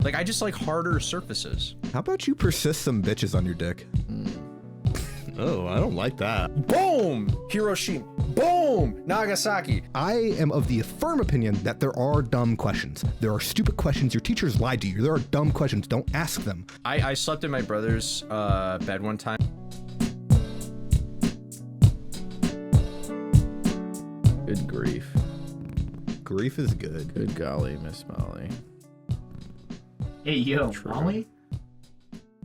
Like, I just like harder surfaces. How about you persist some bitches on your dick? Oh, I don't like that. Boom! Hiroshima. Boom! Nagasaki. I am of the firm opinion that there are dumb questions. There are stupid questions. Your teachers lied to you. There are dumb questions. Don't ask them. I slept in my brother's bed one time. Good grief. Grief is good. Good golly, Miss Molly. Hey, yo, True. Molly?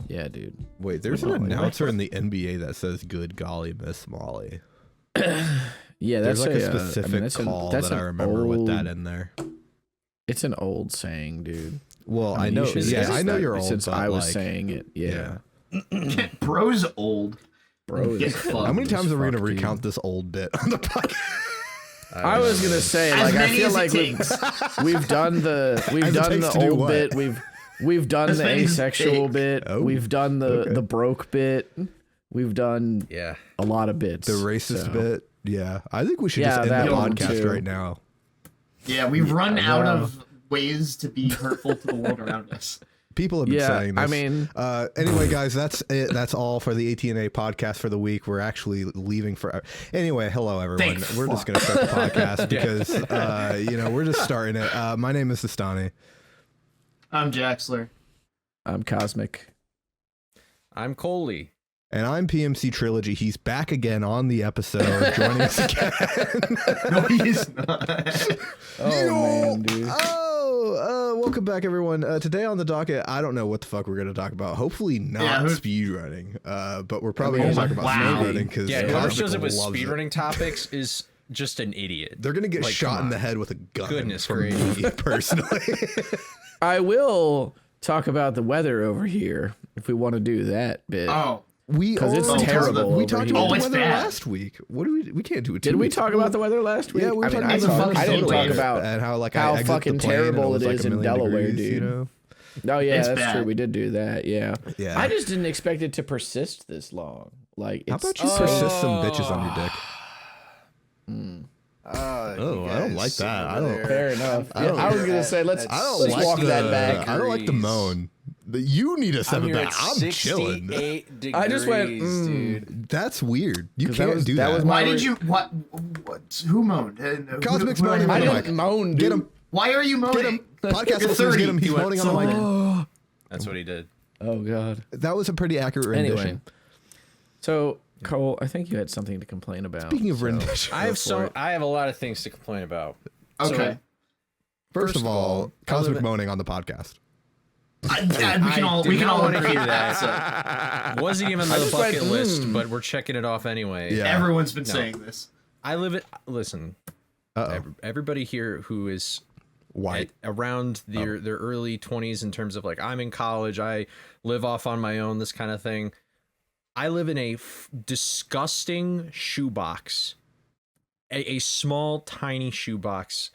Yeah, dude. Wait, there's an announcer in the NBA that says, "Good golly, Miss Molly." Yeah, There's that's like a specific call that I remember with that in there. It's an old saying, dude. Well, I mean, know. you should Yeah, say I know that you're old. since but I was like, saying it. Yeah. Bro's old. Bro, Get is fucked. How many times are we fuck, gonna dude. recount this old bit on the podcast? I was gonna say, As like, I many feel as it like takes. we've done the takes to do old what? bit. We've done As the many as it asexual takes. bit. Oh, We've done the broke bit. We've done Yeah. a lot of bits. The racist so. bit. Yeah, I think we should Yeah, just end that the one podcast too. right now. Yeah, we've run I out know. of ways to be hurtful to the world around us. People have been Yeah, saying this. I mean, anyway, guys, that's it. That's all for the ETNA podcast for the week. We're actually leaving for. Anyway, hello everyone. Thank We're just fuck. gonna start the podcast because we're just starting it. My name is Nestani. I'm Jaxler. I'm Cosmic. I'm Coley. And I'm PMC Trilogy. He's back again on the episode, joining us again. No, he's not. Oh man, dude. Welcome back, everyone. Today on the docket, I don't know what the fuck we're going to talk about. Hopefully not Yeah, speedrunning, but we're probably going to talk about wow. speedrunning because Yeah, whoever shows up with speedrunning topics is just an idiot. They're going to get Like, shot come in the on. head with a gun. Goodness from gracious. me, personally. I will talk about the weather over here if we want to do that bit. Oh, We 'Cause it's already terrible talked- We over talked here. about Oh, the it's weather bad. last week. What do we can't do it. Did we talk about the weather last week? Yeah, we were talking it's about a fucking I didn't heat talk wave. about and how like how I exit fucking the plane and terrible was it like is a in million Delaware, degrees, dude. You know? Oh yeah, It's that's bad. true. We did do that. Yeah. Yeah. I just didn't expect it to persist this long. Like, How it's about you persist some bitches on your dick? Oh, I don't like that. I don't. fair enough. I Yeah, don't- I was gonna say let's walk that back. I don't like the moan. You need to step I'm it here back. at I'm chilling. 68 degrees, I just went, dude. That's weird. You 'Cause can't do that. was why my did you? What? Who moaned? Cosmic's who- moaning I on the didn't mic. moan, dude. Get him. Why are you moaning? Get him. Podcast You're listeners, 30. get him. He's You went moaning on the mic. Oh, That's what he did. oh god. That was a pretty accurate rendition. Anyway, so Cole, I think you had something to complain about. Speaking of so- rendition, I have a lot of things to complain about. Okay. first of all, I Cosmic live- moaning on the podcast. We can all want to agree hear on that. Wasn't even on I the just bucket went, list, but we're checking it off anyway. Yeah. Everyone's been No. saying this. I live it. Listen, Uh oh. everybody here who is White. around their early 20s in terms of like, I'm in college, I live off on my own, this kind of thing. I live in a disgusting shoebox, a small, tiny shoebox.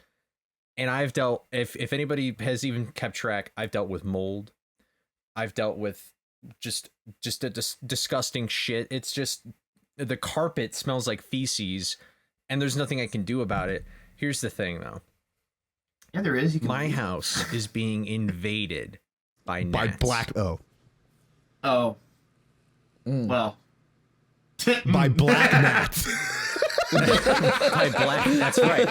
And I've dealt, if anybody has even kept track, I've dealt with mold. I've dealt with just a disgusting shit. It's just, the carpet smells like feces and there's nothing I can do about it. Here's the thing though. Yeah, there is. You can My house is being invaded by By gnats. black. Oh. Oh. Well. By black gnats. By black. That's right.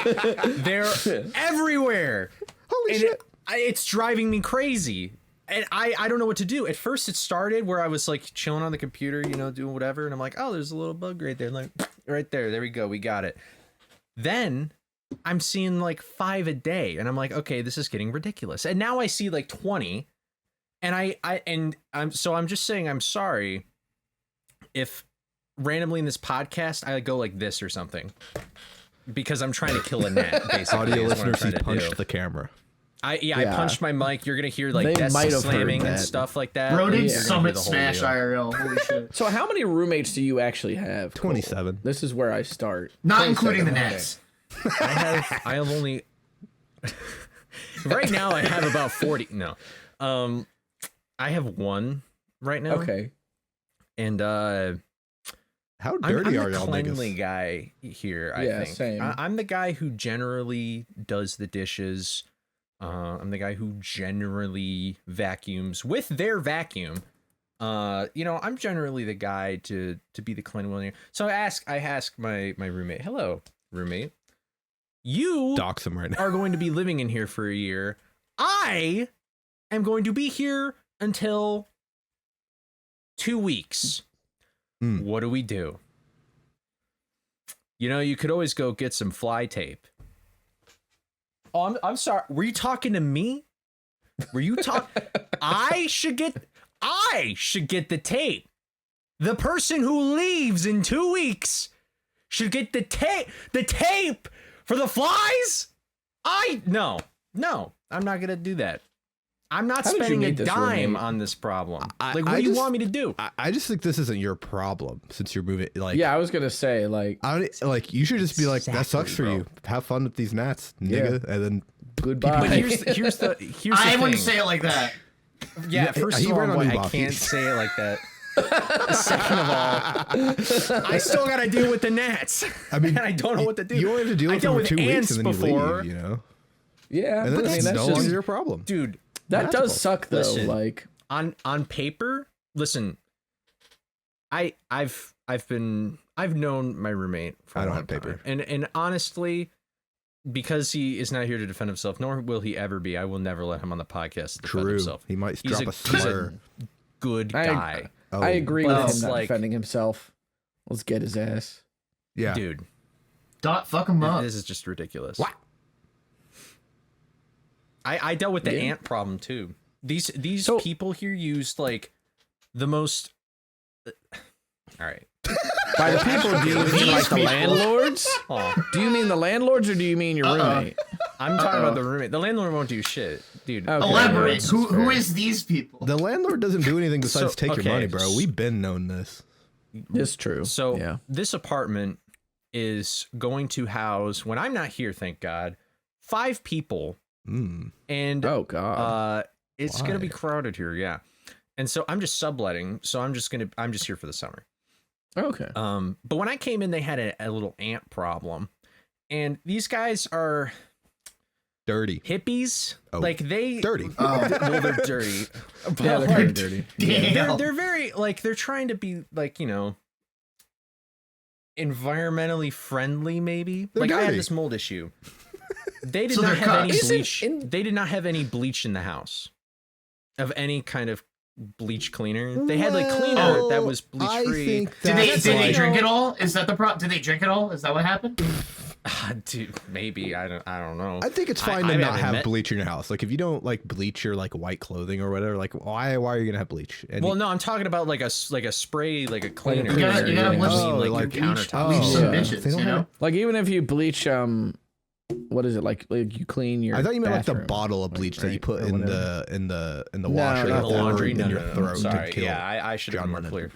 They're everywhere. Holy And shit. it's driving me crazy. And I don't know what to do. At first it started where I was like chilling on the computer, you know, doing whatever. And I'm like, oh, there's a little bug right there. Like, right there. There we go. We got it. Then I'm seeing like 5 a day. And I'm like, okay, this is getting ridiculous. And now I see like 20. And I'm just saying I'm sorry if randomly in this podcast I go like this or something. Because I'm trying to kill a gnat, basically. Audio is what I'm listeners, trying he to punched do. the camera. I Yeah. punched my mic. You're gonna hear like They desk might have heard slamming and that. stuff like that. Bro You're did gonna hear Summit the whole Smash deal. IRL. Holy shit. So how many roommates do you actually have? Cole? 27. This is where I start. Not including the Okay. Nets. I have only right now I have about 40. No, I have one right now. Okay. And How I'm dirty the are y'all cleanly niggas? guy here. I Yeah, think same. I'm the guy who generally does the dishes. I'm the guy who generally vacuums with their vacuum. I'm generally the guy to be the clean one. So I ask my roommate, hello, roommate. You Dox him right now. are going to be living in here for a year. I am going to be here until 2 weeks. What do we do? You could always go get some fly tape. Oh, I'm sorry. Were you talking to me? Were you talking? I should get the tape. The person who leaves in 2 weeks should get the tape. The tape for the flies? No, I'm not gonna do that. I'm not spending a dime on this problem. What do you want me to do? I just think this isn't your problem since you're moving. Like, yeah, I was gonna say you should just be like, that sucks for you. Have fun with these gnats, nigga, and then goodbye. But here's the I thing. wouldn't say it like that. Yeah, first of all, I can't say it like that. Second of all, I still got to deal with the gnats. I mean, and I don't know what to do. You only have to deal with them for 2 weeks and then you leave, Yeah, and then but that's that's no just longer your problem, dude. That does suck though. Listen, like on paper, listen. I've known my roommate for a long time, and honestly, because he is not here to defend himself, nor will he ever be. I will never let him on the podcast to defend himself. He might drop a slur. He's a good guy. I agree with him not like, defending himself. Let's get his ass. Yeah, dude. Fuck him up. This is just ridiculous. What? I dealt with the ant problem too. These people here used like the most. All right. By the people, do you mean like the landlords? Oh. Do you mean the landlords or do you mean your roommate? I'm talking about the roommate. The landlord won't do shit, dude. Okay. Elaborate. Who is these people? The landlord doesn't do anything besides take your money, bro. We've been known this. It's true. So this apartment is going to house, when I'm not here, thank God, 5 people. And oh god, it's gonna be crowded here, yeah. And so I'm just subletting. So I'm just here for the summer. Okay. But when I came in, they had a little ant problem, and these guys are dirty hippies. Like they dirty. Well, they're dirty. Yeah, they're kind of dirty. They're very they're trying to be environmentally friendly. Maybe they're dirty. I had this mold issue. They did not have any bleach. They did not have any bleach in the house of any kind of bleach cleaner. They had cleaner that was bleach free. Did they drink it all? Is that the problem? Did they drink it all? Is that what happened? Dude, maybe I don't know. I think it's fine to not have bleach in your house. Like if you don't bleach your white clothing or whatever, why are you gonna have bleach? And no, I'm talking about like a spray, like a cleaner. You gotta clean your countertops. Bitches, like even if you bleach what is it like you clean your I thought you meant bathroom, like the bottle of bleach that you put in the washer the laundry, in your throat. Sorry, to kill I should have been more clear.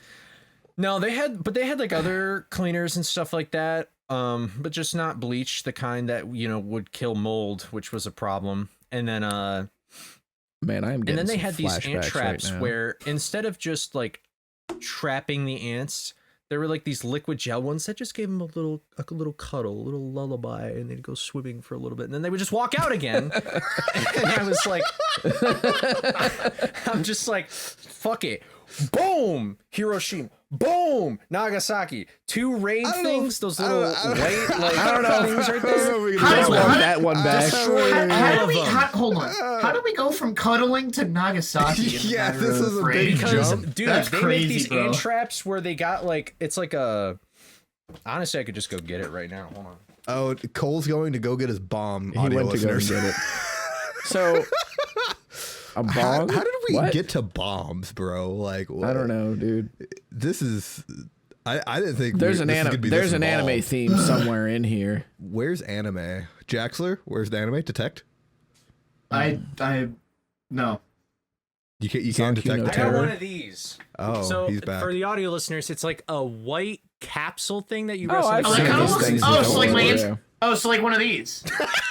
No, they had other cleaners and stuff like that, but just not bleach, the kind that would kill mold, which was a problem. And then man, I'm getting and then they had these ant traps right where instead of just trapping the ants, there were these liquid gel ones that just gave them a little cuddle, a little lullaby, and they'd go swimming for a little bit, and then they would just walk out again. And I was like, I'm just like, fuck it. Boom! Hiroshima. Boom! Nagasaki. 2 raid things, those little white I don't know things right there. Let's walk that one back. Hold on. How do we go from cuddling to Nagasaki? Yeah, this is a big jump. Dude, that's they crazy, make these bro. ant traps where they got it's like a. Honestly, I could just go get it right now. Hold on. Oh, Cole's going to go get his bomb. He went to go get it. So, a bomb? How did we get to bombs, bro? Like, what? I don't know, dude. This is. I didn't think there's an anime theme somewhere in here. Where's anime? Jaxler, where's the anime? Detect. No. You can't detect. I got one of these. Oh, so he's back. For the audio listeners, it's like a white capsule thing that you Oh, wrestle. I've So like one of these.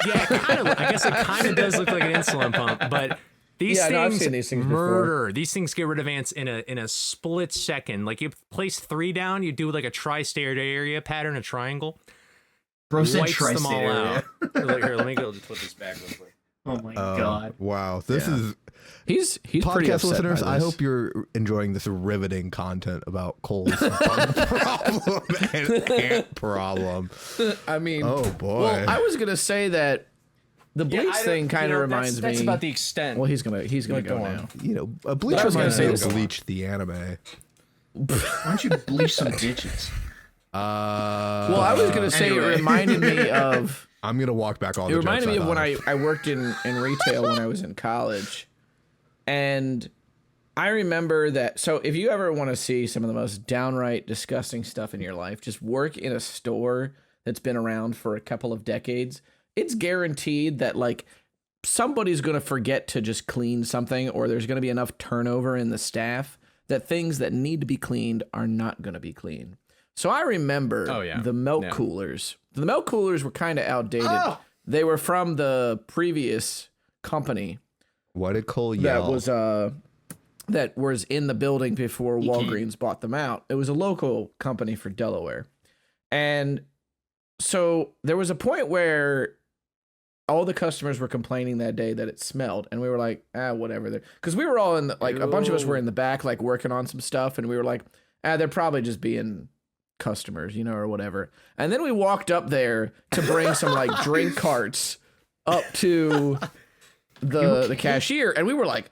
Yeah, kind of. I guess it kind of does look like an insulin pump, but these I've things seen these things murder. before. These things get rid of ants in a split second. Like you place 3 down, you do like a tri-state area pattern, a triangle. Bro said Wipes them all tri-state area. out. Here, let me go just put this back real quick. Oh my god. Wow. This is He's pretty podcast upset listeners. by I this. hope you're enjoying this riveting content about Cole's problem and ant problem. I mean, Oh boy. well, I was gonna say that the bleach thing kind of reminds that's me. about the extent. Well, he's gonna go on. now. You know, a bleach I was gonna reminds say me of this. Bleach the anime. Why don't you bleach some bitches? Well, I was gonna say Anyway. it reminded me of. I'm gonna walk back all It the reminded jokes me of when thought I worked in retail when I was in college. And I remember that. So if you ever want to see some of the most downright disgusting stuff in your life, just work in a store that's been around for a couple of decades. It's guaranteed that like somebody's going to forget to just clean something, or there's going to be enough turnover in the staff that things that need to be cleaned are not going to be cleaned. So I remember the milk coolers. The milk coolers were kind of outdated. Oh. They were from the previous company What did Cole yell? that was in the building before Walgreens bought them out. It was a local company for Delaware. And so there was a point where all the customers were complaining that day that it smelled, and we were like, whatever. Because we were all in a bunch of us were in the back, like working on some stuff, and we were like, they're probably just being customers, or whatever. And then we walked up there to bring some like drink carts up to the cashier, and we were like,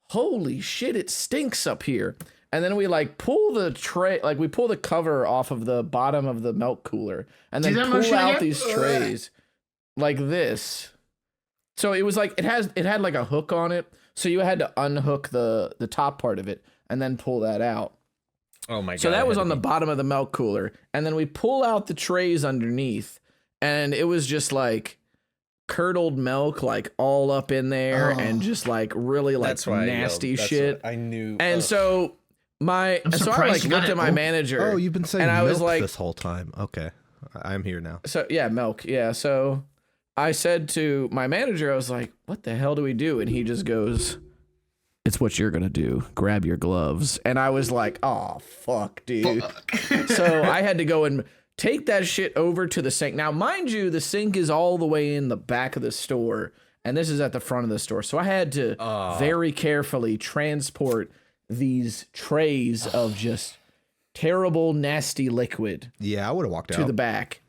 holy shit, it stinks up here. And then we like pull the tray, like we pull the cover off of the bottom of the milk cooler, and then pull out these trays like this. So it was like it had like a hook on it, so you had to unhook the top part of it and then pull that out. Oh my god. So that was on the bottom of the milk cooler, and then we pull out the trays underneath, and it was just like curdled milk like all up in there, and just like really like nasty shit. I knew. And so I like looked at my manager. Oh, you've been saying and I milk was like, this whole time. Okay, I'm here now. So yeah, milk. Yeah. So I said to my manager, I was like, what the hell do we do? And he just goes, it's what you're going to do. Grab your gloves. And I was like, oh, fuck, dude. So I had to go and take that shit over to the sink. Now, mind you, the sink is all the way in the back of the store, and this is at the front of the store. So I had to very carefully transport these trays of just terrible, nasty liquid. Yeah, I would have walked to out the back.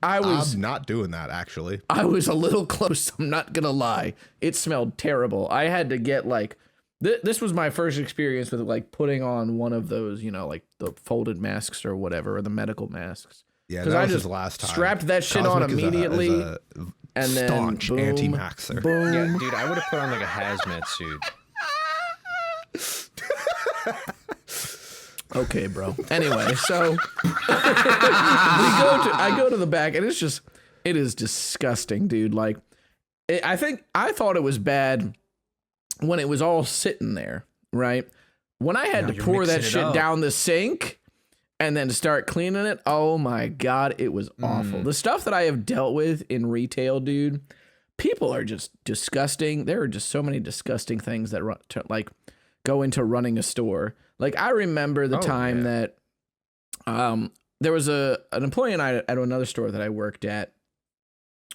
I'm not doing that, actually. I was a little close. I'm not going to lie. It smelled terrible. I had to get like, this was my first experience with like putting on one of those, like the folded masks or whatever, or the medical masks. Yeah, that was his last time. Strapped that shit on immediately, and then staunch boom, anti-maxer. Boom. Yeah, dude, I would have put on like a hazmat suit. Okay, bro. Anyway, so I go to the back, and it is disgusting, dude. Like, I thought it was bad when it was all sitting there, right? When I had to pour that shit down the sink and then start cleaning it, oh my God, it was awful. The stuff that I have dealt with in retail, dude, people are just disgusting. There are just so many disgusting things that like go into running a store. Like, I remember the time that there was an employee at another store that I worked at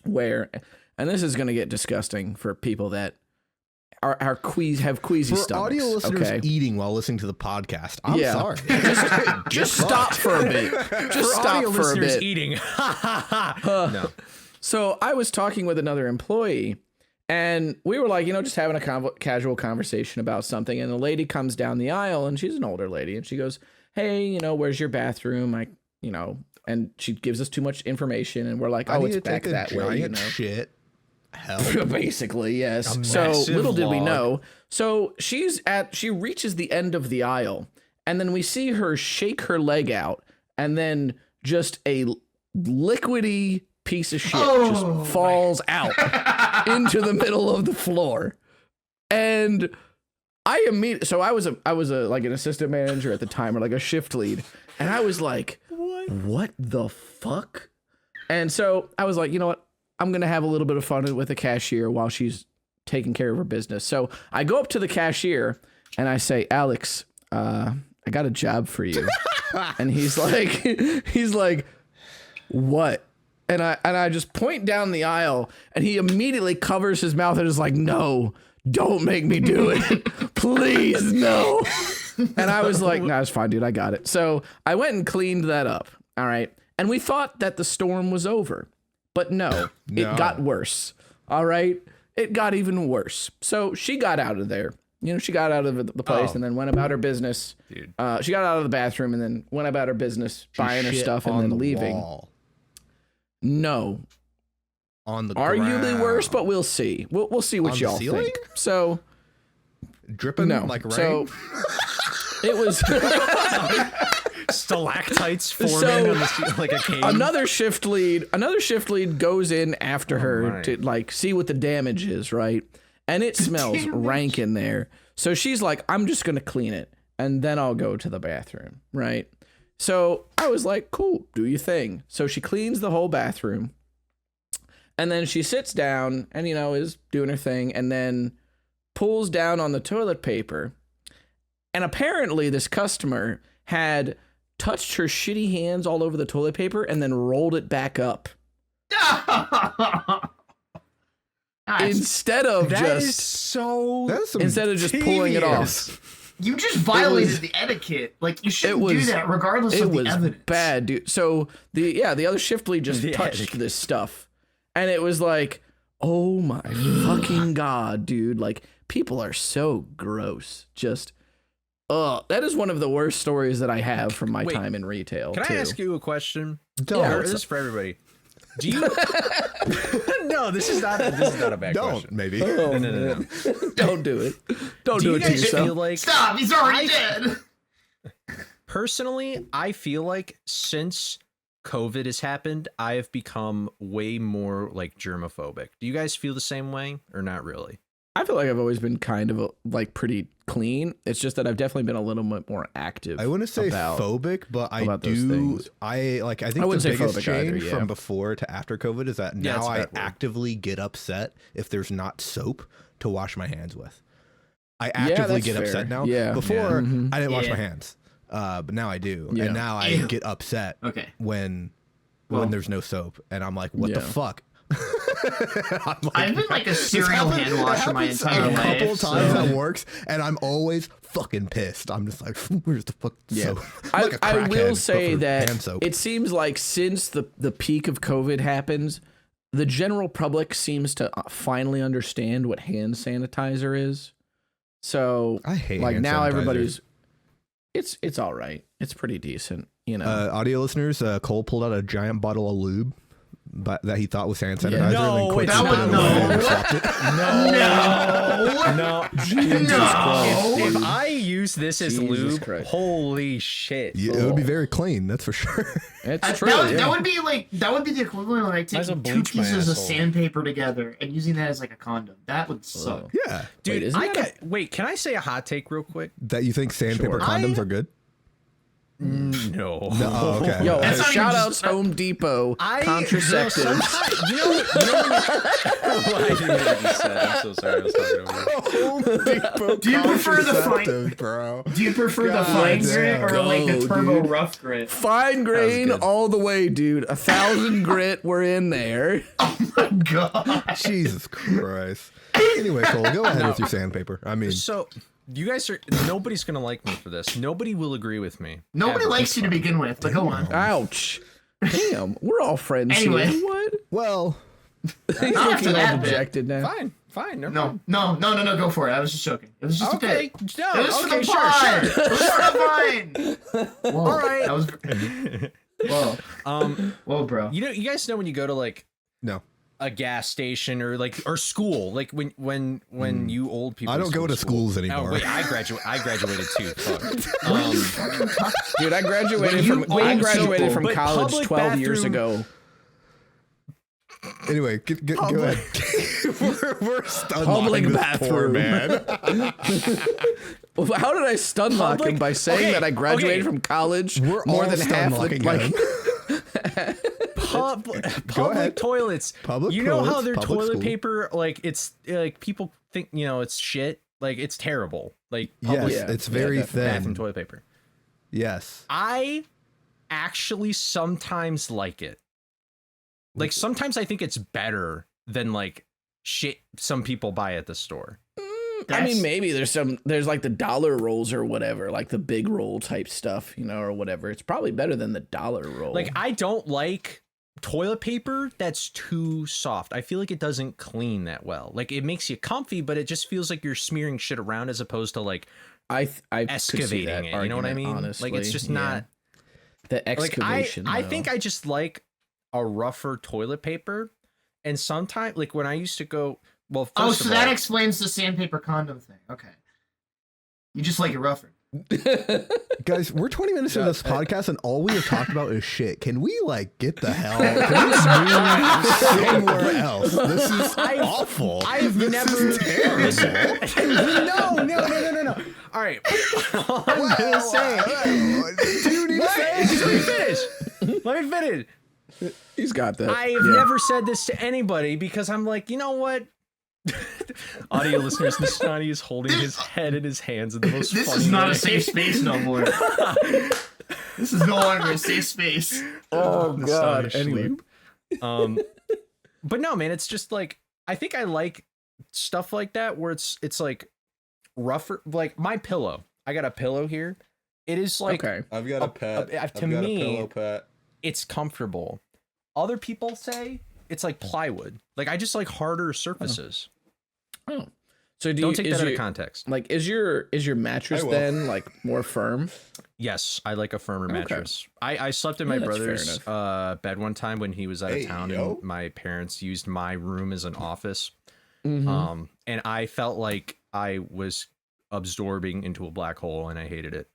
where, and this is going to get disgusting for people that have queasy stomachs. For audio listeners eating while listening to the podcast, I'm sorry. Just stop for a bit. Just stop for a bit. Eating. No. So I was talking with another employee, and we were like, just having a casual conversation about something. And the lady comes down the aisle, and she's an older lady, and she goes, "Hey, where's your bathroom?" And she gives us too much information, and we're like, "Oh, it's back that way." Shit. Hell. Basically, yes. So little did we know. So she reaches the end of the aisle, and then we see her shake her leg out, and then just a liquidy piece of shit just falls out into the middle of the floor. And I was like an assistant manager at the time, or like a shift lead, and I was like, what the fuck? And so I was like, you know what? I'm going to have a little bit of fun with the cashier while she's taking care of her business. So I go up to the cashier and I say, "Alex, I got a job for you." And he's like, "What?" And I just point down the aisle, and he immediately covers his mouth and is like, no, don't make me do it. Please, no. And I was like, nah, it's fine, dude. I got it. So I went and cleaned that up. All right. And we thought that the storm was over. But no, it got worse. All right. It got even worse. So she got out of there. You know, she got out of the place and then went about her business. Dude. She got out of the bathroom and then went about her business, buying her stuff and then leaving. Wall. No. On the arguably ground. worse, but we'll see. We'll see what y'all think. So dripping like rain. So it was stalactites forming on the like a cave. Another shift lead goes in after her to like see what the damage is, right? And it smells rank in there. So she's like, I'm just gonna clean it and then I'll go to the bathroom, right? So I was like, cool, do your thing. So she cleans the whole bathroom. And then she sits down and, you know, is doing her thing and then pulls down on the toilet paper. And apparently this customer had touched her shitty hands all over the toilet paper and then rolled it back up. Instead of just pulling it off. You just violated the etiquette. Like, you shouldn't do that regardless of the evidence. It was bad, dude. So the other shift lead just touched this stuff. And it was like, oh my fucking God, dude. Like, people are so gross. Just, that is one of the worst stories that I have from my time in retail. Can I ask you a question? This is for everybody. Do you? No, this is not a bad question. Maybe. No. Don't do it. Don't do it to yourself. Feel like stop. He's already dead. Personally, I feel like since COVID has happened, I have become way more like germaphobic. Do you guys feel the same way or not really? I feel like I've always been kind of like pretty clean. It's just that I've definitely been a little bit more active. I wouldn't say phobic, but I think the biggest change from before to after COVID is that now I actively get upset if there's not soap to wash my hands with. I actively get upset now. Yeah. Before I didn't wash my hands. But now I do. Yeah. And now I get upset when there's no soap and I'm like, what the fuck? I've been like a serial hand washer my entire life. A couple times that works, and I'm always fucking pissed. I'm just like, where's the fuck soap? I will say that it seems like since the peak of COVID happens, the general public seems to finally understand what hand sanitizer is. So I hate like hand now sanitizer. everybody's it's all right. It's pretty decent, you know. Audio listeners, Cole pulled out a giant bottle of lube that he thought was hand sanitizer. No, and no. If I use this as lube, holy shit. It would be very clean, that's for sure. It's true. That would be the equivalent of like taking two pieces of sandpaper together and using that as like a condom. That would suck. Yeah. Dude, wait, can I say a hot take real quick? That you think sandpaper condoms are good? No. Oh, okay. Yo, shout outs Home Depot contraceptives. I didn't know what you said. I'm so sorry. I was talking over you. Home Depot. Do you prefer the fine, bro? Do you prefer the fine grit or like the turbo rough grit? Fine grain all the way, dude. 1,000 grit. We're in there. Oh my God. Jesus Christ. Anyway, Cole, go ahead with your sandpaper. I mean, so. You guys are. Nobody's gonna like me for this. Nobody will agree with me. Nobody likes you to begin with, but go on. Ouch. Damn, we're all friends anyway. Here. What? Well, he's looking all dejected now. Fine. No. Go for it. I was just joking. It was just a bit. No. It was for the Sure. It was for the vine. Whoa, all right. That was. Whoa. Whoa, bro. You guys know when you go to like. No. A gas station or school, like when you old people. I don't go to schools anymore. Oh wait, I graduated too. Fuck. Dude, I graduated from college 12 years ago. Anyway, go ahead. we're stun public locking bathroom, poor man. How did I stun lock him by saying that I graduated from college? We're more all than half the like. Public toilets. You know how their toilet paper, like it's like people think it's shit. Like it's terrible. Like public, it's very thin. Bathroom toilet paper. Yes. I actually sometimes like it. Like sometimes I think it's better than like shit some people buy at the store. I mean, maybe there's like the dollar rolls or whatever, like the big roll type stuff, you know, or whatever. It's probably better than the dollar roll. Like I don't like toilet paper that's too soft. I feel like it doesn't clean that well. Like it makes you comfy, but it just feels like you're smearing shit around as opposed to like I excavating it. You know what I mean? Honestly, like it's just not the excavation. Like, I think I just like a rougher toilet paper, and sometimes like when I used to go. Well, so that explains the sandpaper condom thing. Okay, you just like it rougher. Guys, we're 20 minutes into this podcast and all we have talked about is shit. Can we like get the hell? Can we move somewhere else? This is awful. I've never terrible. No. All right. I'm gonna say, dude, let me finish. He's got that. I've never said this to anybody because I'm like, you know what? Audio listeners, Nestani is holding his head in his hands in the most funny way. This is not a safe space no more. This is no longer a safe space. Oh God. Anyway. But no, man, it's just like I think I like stuff like that where it's like rougher. Like my pillow. I got a pillow here. It is like I've got a pet. To me, a pillow pet. It's comfortable. Other people say it's like plywood. Like I just like harder surfaces. Oh. So don't take that out of context. Like is your mattress then like more firm? Yes, I like a firmer mattress. I slept in my brother's bed one time when he was out of town and my parents used my room as an office. Mm-hmm. And I felt like I was absorbing into a black hole and I hated it.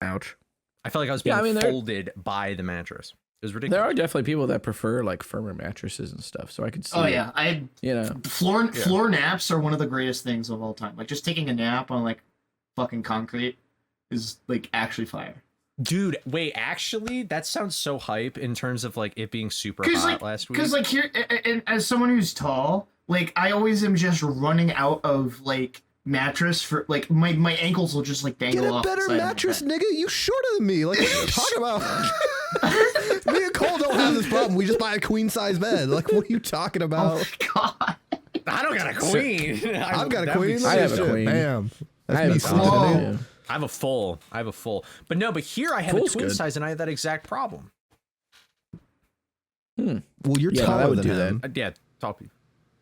Ouch. I felt like I was being folded by the mattress. It was ridiculous. There are definitely people that prefer like firmer mattresses and stuff, so I could see. Oh yeah, floor naps are one of the greatest things of all time. Like just taking a nap on like fucking concrete is like actually fire. Dude, wait, actually, that sounds so hype in terms of like it being super hot last week. Because like here, and as someone who's tall, like I always am just running out of like mattress for like my ankles will just like dangle off. Get a better mattress, nigga. You shorter than me. Like what are you talking about? Me and Cole don't have this problem. We just buy a queen size bed. Like what are you talking about? Oh my God. I don't got a queen. I've got a queen. I have a queen. Bam. I have a full. But here I have a twin size and I have that exact problem. Well, you're taller than him. Yeah, tall people.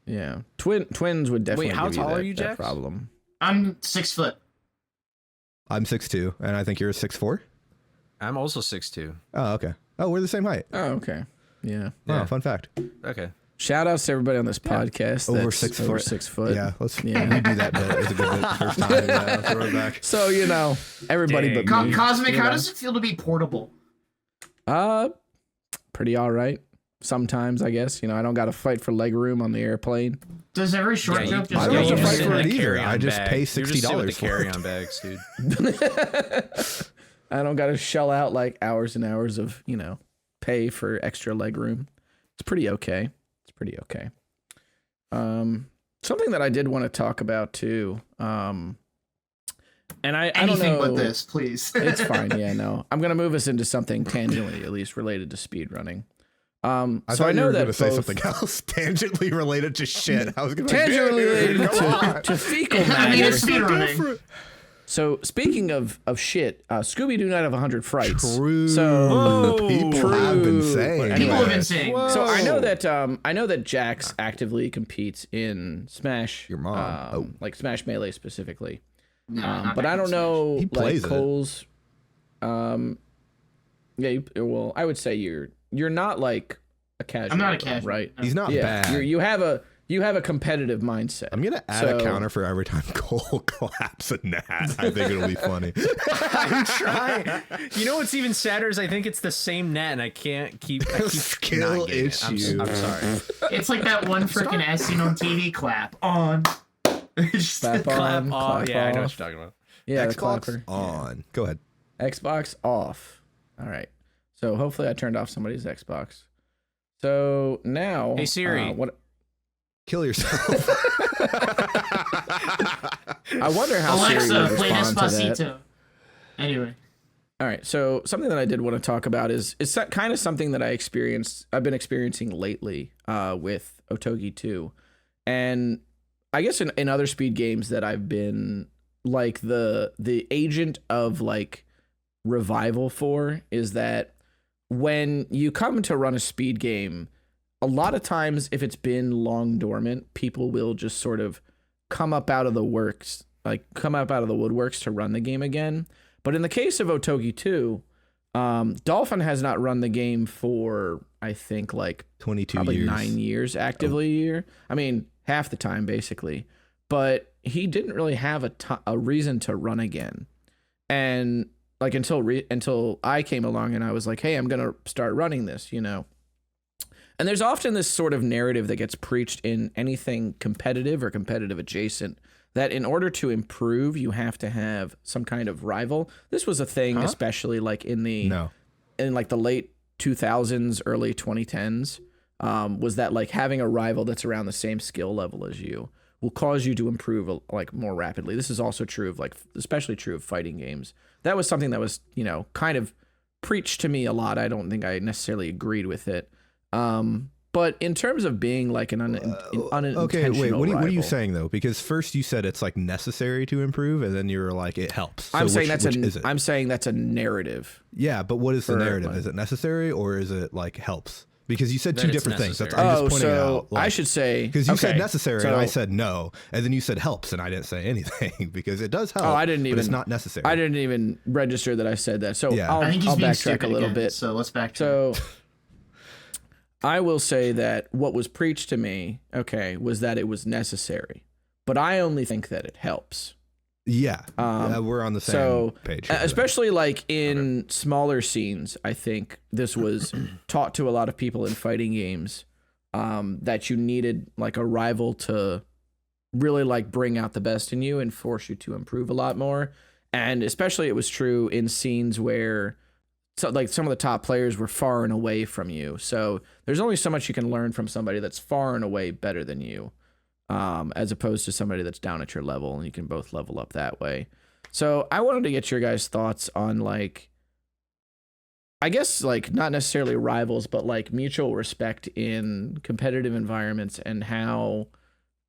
Yeah, twins would definitely. Wait, how tall are you, Jax? Problem. I'm 6 foot. I'm 6'2", and I think you're 6'4". I'm also 6'2". Oh, okay. Oh, we're the same height. Oh, okay. Yeah. Wow, fun fact. Okay. Shout outs to everybody on this podcast. Over 6 foot. Over 6 foot. Yeah, let's redo that bit. It's a good bit the first time. Yeah, throw it back. So you know, everybody but me. Cosmic, how does it feel to be portable? Pretty all right. Sometimes, I guess. You know, I don't got to fight for leg room on the airplane. Does every short joke just... I don't have to fight for it either. I just pay $60 for carry-on bags, dude. I don't got to shell out like hours and hours of, you know, pay for extra leg room. It's pretty okay. Something that I did want to talk about too. And I don't know. Anything but this, please. It's fine. Yeah, no. I'm going to move us into something tangentially, at least related to speedrunning. So I know you were that going to say something else tangentially related to shit. I was going to tangentially related to fecal matter. I mean, it's speedrunning. So speaking of shit, Scooby-Doo Night of 100 Frights. True. So people have been saying. People have been saying. So I know that Jax actively competes in Smash. Your mom. Like Smash Melee specifically. No, but I don't know. He plays like Cole's. Yeah. Well, I would say you're not like a casual. I'm not a casual, right? He's not bad. You have a competitive mindset. I'm gonna add a counter for every time Cole claps a gnat. I think it'll be funny. I'm trying. You know what's even sadder is I think it's the same net and I keep skill issue. I'm sorry. It's like that one freaking as seen on TV clap on. Clap on. Clap Yeah, I know what off. you're talking about. Yeah, Xbox on. Yeah. Go ahead. Xbox off. All right. So hopefully I turned off somebody's Xbox. So now, hey Siri, what? Kill yourself. I wonder how Alexa, Siri would play respond to that. Despacito. Anyway. All right. So something that I did want to talk about is kind of something that I've been experiencing lately with Otogi 2. And I guess in other speed games that I've been like the agent of like revival for is that when you come to run a speed game, a lot of times if it's been long dormant, people will just sort of come up out of the woodworks to run the game again. But in the case of Otogi 2, Dolphin has not run the game for, I think, like 22 probably years. 9 years actively a year. I mean, half the time, basically. But he didn't really have a reason to run again. And like until I came along and I was like, hey, I'm going to start running this, you know. And there's often this sort of narrative that gets preached in anything competitive or competitive adjacent that in order to improve, you have to have some kind of rival. This was a thing, especially like in like the late 2000s, early 2010s, was that like having a rival that's around the same skill level as you will cause you to improve like more rapidly. This is also true of like, especially true of fighting games. That was something that was, you know, kind of preached to me a lot. I don't think I necessarily agreed with it. But in terms of being like an unintentional okay, wait, what are you rival, saying though? Because first you said it's like necessary to improve, and then you were like it helps. So I'm saying that's a narrative. Yeah, but what is the narrative? Is it necessary or is it like helps? Because you said two different things. That's I'm just pointing out. Like, I should say because you said necessary and I said no, and then you said helps and I didn't say anything because it does help. Oh, I didn't even. But it's not necessary. I didn't even register that I said that. So yeah. I think I'll he's being backtrack a little again, bit. So let's backtrack. So I will say that what was preached to me, was that it was necessary, but I only think that it helps. Yeah, we're on the same page. Especially like in smaller scenes, I think this was taught to a lot of people in fighting games, that you needed like a rival to really like bring out the best in you and force you to improve a lot more. And especially it was true in scenes where like some of the top players were far and away from you. So there's only so much you can learn from somebody that's far and away better than you. As opposed to somebody that's down at your level, and you can both level up that way. So I wanted to get your guys' thoughts on like, I guess like not necessarily rivals, but like mutual respect in competitive environments and how,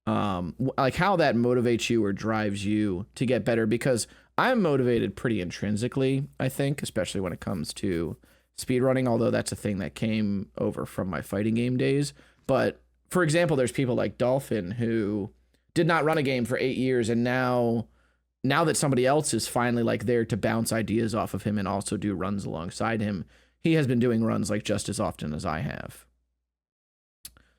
like how that motivates you or drives you to get better. Because I'm motivated pretty intrinsically, I think, especially when it comes to speedrunning, although that's a thing that came over from my fighting game days. But for example, there's people like Dolphin who did not run a game for 8 years, and now that somebody else is finally like there to bounce ideas off of him and also do runs alongside him, he has been doing runs like just as often as I have.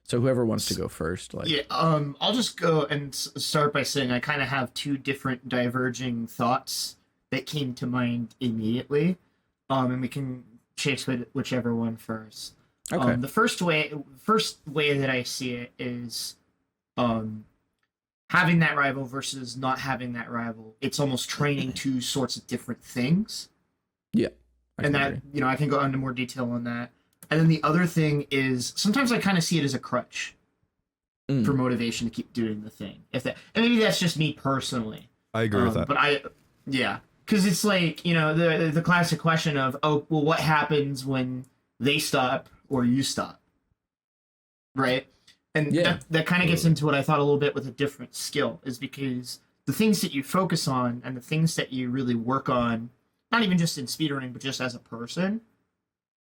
So whoever wants to go first, like I'll just go and start by saying I kind of have two different diverging thoughts that came to mind immediately, and we can chase whichever one first. Okay. The first way that I see it is having that rival versus not having that rival. It's almost training two sorts of different things. Yeah. And that, I can go into more detail on that. And then the other thing is sometimes I kind of see it as a crutch for motivation to keep doing the thing. And maybe that's just me personally. I agree with that. But because it's like, the classic question of, oh, well, what happens when they stop or you stop, right? And that kind of gets into what I thought a little bit with a different skill, is because the things that you focus on and the things that you really work on, not even just in speedrunning, but just as a person,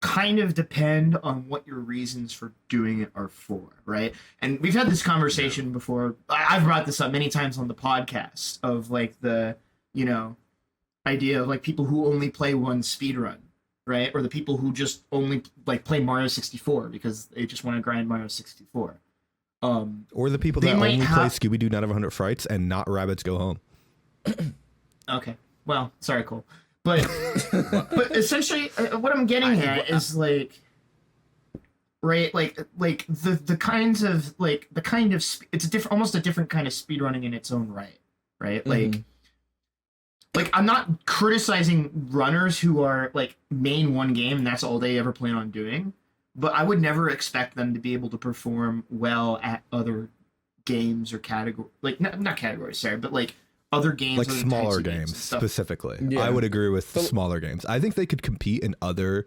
kind of depend on what your reasons for doing it are for, right? And we've had this conversation before. I've brought this up many times on the podcast of like the, idea of like people who only play one speedrun, right? Or the people who just only like play Mario 64 because they just want to grind Mario 64. Or the people that only play Scooby-Doo Night of 100 Frights and not Rabbits Go Home. Okay. Well, sorry, Cole. But essentially what I'm getting at is like, right? Like the kinds of like the kind of it's almost a different kind of speedrunning in its own right? Mm-hmm. Like I'm not criticizing runners who are like main one game and that's all they ever plan on doing, but I would never expect them to be able to perform well at other games or category, like not categories, sorry, but like other games, like smaller games specifically. Yeah. I would agree with smaller games. I think they could compete in other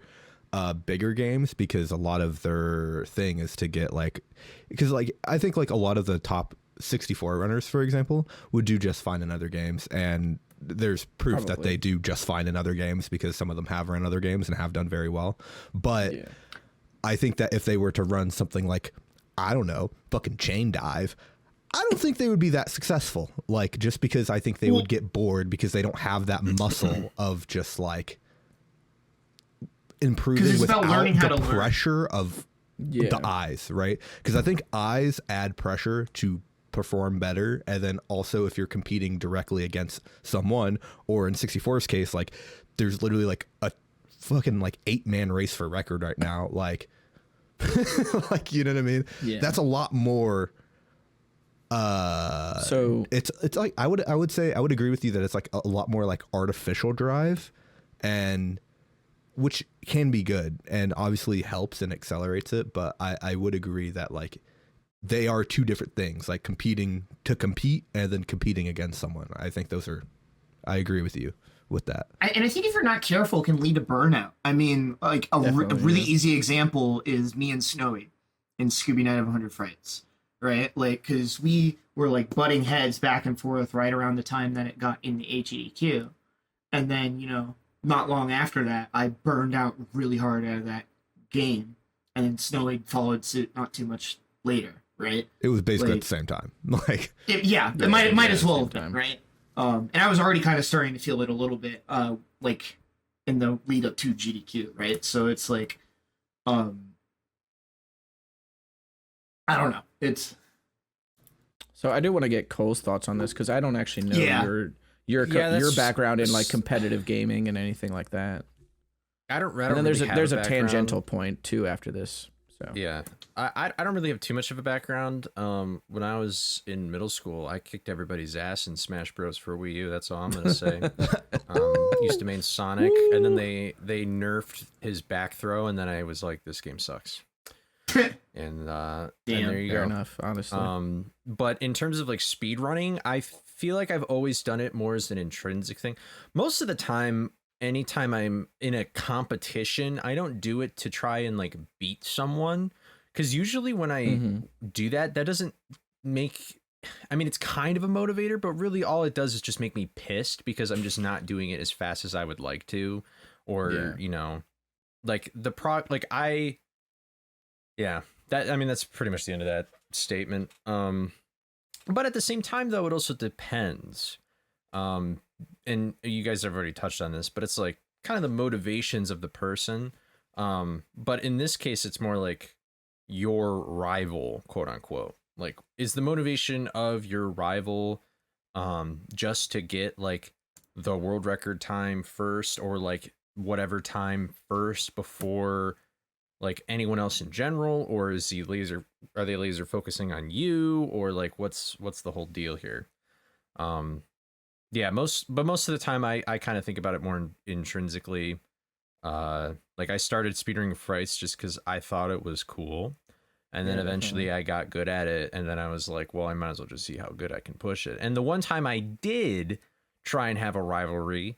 bigger games because a lot of their thing is to get like, because like I think like a lot of the top 64 runners, for example, would do just fine in other games, and there's proof that they do just fine in other games because some of them have run other games and have done very well. But I think that if they were to run something like, I don't know, fucking Chain Dive, I don't think they would be that successful. Like, just because I think they would get bored because they don't have that muscle of just like improving without the pressure of the eyes, right? Because I think eyes add pressure to perform better. And then also if you're competing directly against someone, or in 64's case, like there's literally like a fucking like 8-man race for record right now. Like, like, you know what I mean? Yeah. That's a lot more. So it's like, I would say, I would agree with you that it's like a lot more like artificial drive, and which can be good and obviously helps and accelerates it. But I would agree that like they are two different things, like competing to compete and then competing against someone. I think those are, I agree with you with that. And I think if you're not careful, it can lead to burnout. I mean, like a really easy example is me and Snowy in Scooby Night of 100 Frights, right? Like, because we were like butting heads back and forth right around the time that it got in the HEDQ. And then, you know, not long after that, I burned out really hard out of that game. And then Snowy followed suit not too much later, right? It was basically at the same time. Like, it might as well have been, right? And I was already kind of starting to feel it a little bit, like in the lead up to GDQ, right? So it's like, I don't know. It's. So I do want to get Cole's thoughts on this because I don't actually know your background in like competitive gaming and anything like that. I don't and then there's a tangential point too after this. So yeah, I don't really have too much of a background. When I was in middle school, I kicked everybody's ass in Smash Bros for Wii U. That's all I'm gonna say. Used to main Sonic, and then they nerfed his back throw, and then I was like, this game sucks. And there you go. Enough, honestly. But in terms of like speed running, I feel like I've always done it more as an intrinsic thing. Most of the time, anytime I'm in a competition, I don't do it to try and like beat someone, because usually when I do that doesn't make, I mean, it's kind of a motivator, but really all it does is just make me pissed because I'm just not doing it as fast as I would like to, or you know, like that's pretty much the end of that statement. But at the same time, though, it also depends. And you guys have already touched on this, but it's like kind of the motivations of the person. But in this case, it's more like your rival, quote unquote. Like, is the motivation of your rival just to get like the world record time first, or like whatever time first before like anyone else in general, or are they laser focusing on you, or like what's the whole deal here? Most of the time I kind of think about it more intrinsically. Like I started speedrunning Frights just because I thought it was cool, and then eventually I got good at it, and then I was like, well, I might as well just see how good I can push it. And the one time I did try and have a rivalry,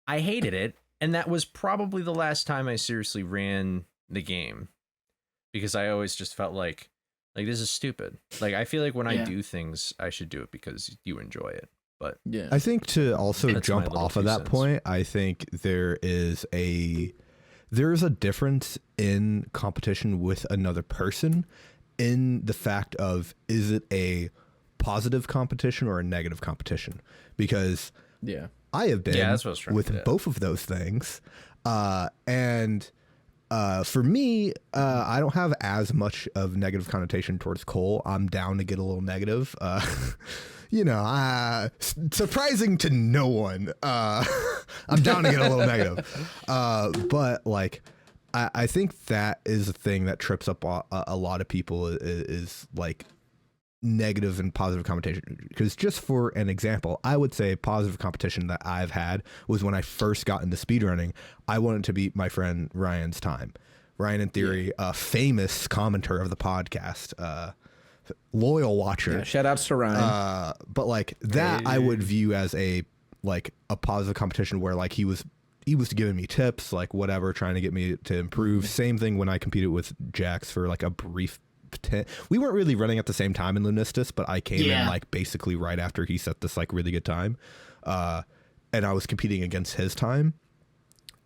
I hated it, and that was probably the last time I seriously ran the game, because I always just felt like this is stupid. Like I feel like when I do things, I should do it because you enjoy it. But yeah, I think to also jump off of that point, I think there is a difference in competition with another person, in the fact of, is it a positive competition or a negative competition? Because I have been with both of those things, and for me, I don't have as much of negative connotation towards Cole. I'm down to get a little negative. You know, surprising to no one. I'm down to get a little negative. But like, I think that is a thing that trips up a lot of people is like negative and positive competition. Because just for an example, I would say positive competition that I've had was when I first got into speedrunning. I wanted to beat my friend Ryan's time. Ryan, in theory, a famous commenter of the podcast, loyal watcher. Yeah, shout outs to Ryan. But like that, I would view as a positive competition where like he was giving me tips, like whatever, trying to get me to improve. Same thing when I competed with Jax for like a brief. We weren't really running at the same time in Lunistus, but I came in like basically right after he set this like really good time, and I was competing against his time.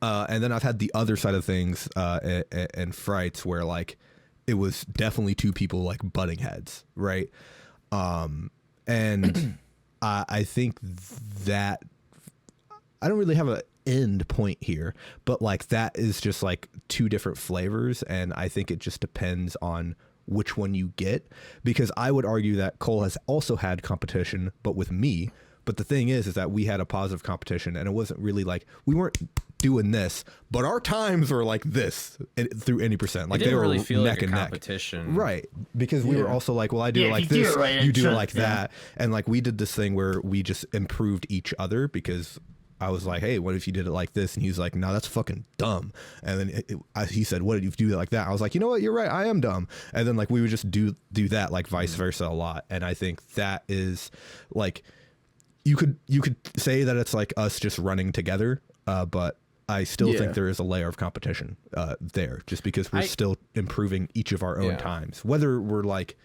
And then I've had the other side of things and Frights where like it was definitely two people like butting heads, right? And I think that I don't really have a end point here, but like that is just like two different flavors, and I think it just depends on which one you get, because I would argue that Cole has also had competition, but with me. But the thing is that we had a positive competition, and it wasn't really like we weren't doing this, but our times were like this through any percent. Like they were really feel neck like and competition, neck. Right? Because we were also like, well, I do it like this, you do it like that, and like we did this thing where we just improved each other because I was like, hey, what if you did it like this? And he's like, no, that's fucking dumb. And then he said, what if you do it like that? I was like, you know what? You're right. I am dumb. And then like we would just do that like vice versa a lot. And I think that is like, you could say that it's like us just running together, but I still think there is a layer of competition there, just because we're still improving each of our own times, whether we're like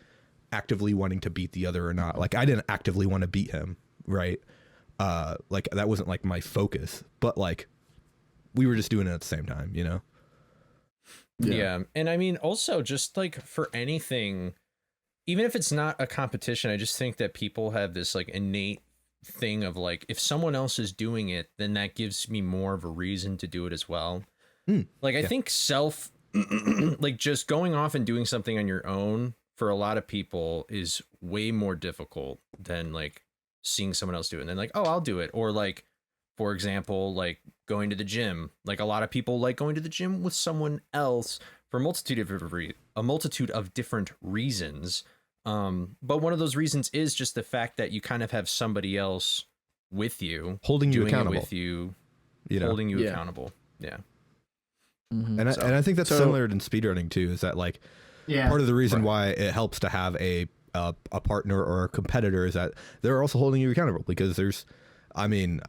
actively wanting to beat the other or not. Like I didn't actively want to beat him, right? Like that wasn't like my focus, but like we were just doing it at the same time, you know? Yeah. And I mean, also just like for anything, even if it's not a competition, I just think that people have this like innate thing of like, if someone else is doing it, then that gives me more of a reason to do it as well. Like I think like just going off and doing something on your own for a lot of people is way more difficult than like seeing someone else do it and then like, oh, I'll do it. Or like, for example, like going to the gym. Like a lot of people like going to the gym with someone else for a multitude of different reasons. But one of those reasons is just the fact that you kind of have somebody else with you, holding you accountable, with you, know? Holding you accountable. Yeah. And I think that's similar in speedrunning too, is that like part of the reason why it helps to have a partner or a competitor is that they're also holding you accountable, because I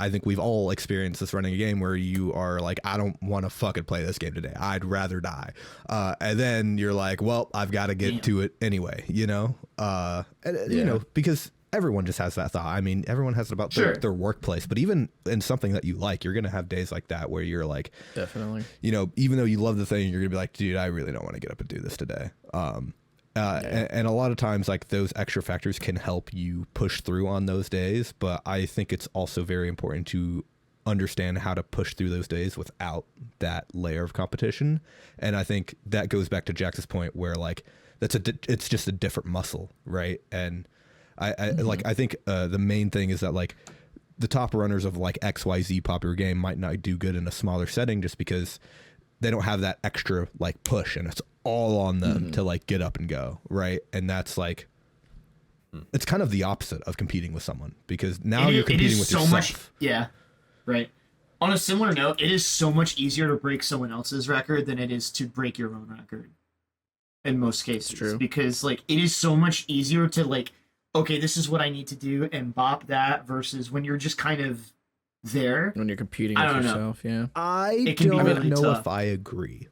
think we've all experienced this running a game where you are like, I don't want to fucking play this game today. I'd rather die. And then you're like, well, I've got to get to it anyway, you know? You know, because everyone just has that thought. I mean, everyone has it about their workplace, but even in something that you like, you're going to have days like that where you're like, definitely, you know, even though you love the thing, you're going to be like, dude, I really don't want to get up and do this today. And a lot of times like those extra factors can help you push through on those days. But I think it's also very important to understand how to push through those days without that layer of competition. And I think that goes back to Jax's point where like, it's just a different muscle. Right. And I think the main thing is that like the top runners of like XYZ popular game might not do good in a smaller setting just because they don't have that extra like push, and it's all on them to like get up and go, right? And that's like, it's kind of the opposite of competing with someone, because now you're competing with yourself. Right. On a similar note, it is so much easier to break someone else's record than it is to break your own record. In most cases, true. Because like it is so much easier to like, okay, this is what I need to do and bop that, versus when you're just kind of there when you're competing with yourself. I don't know if I agree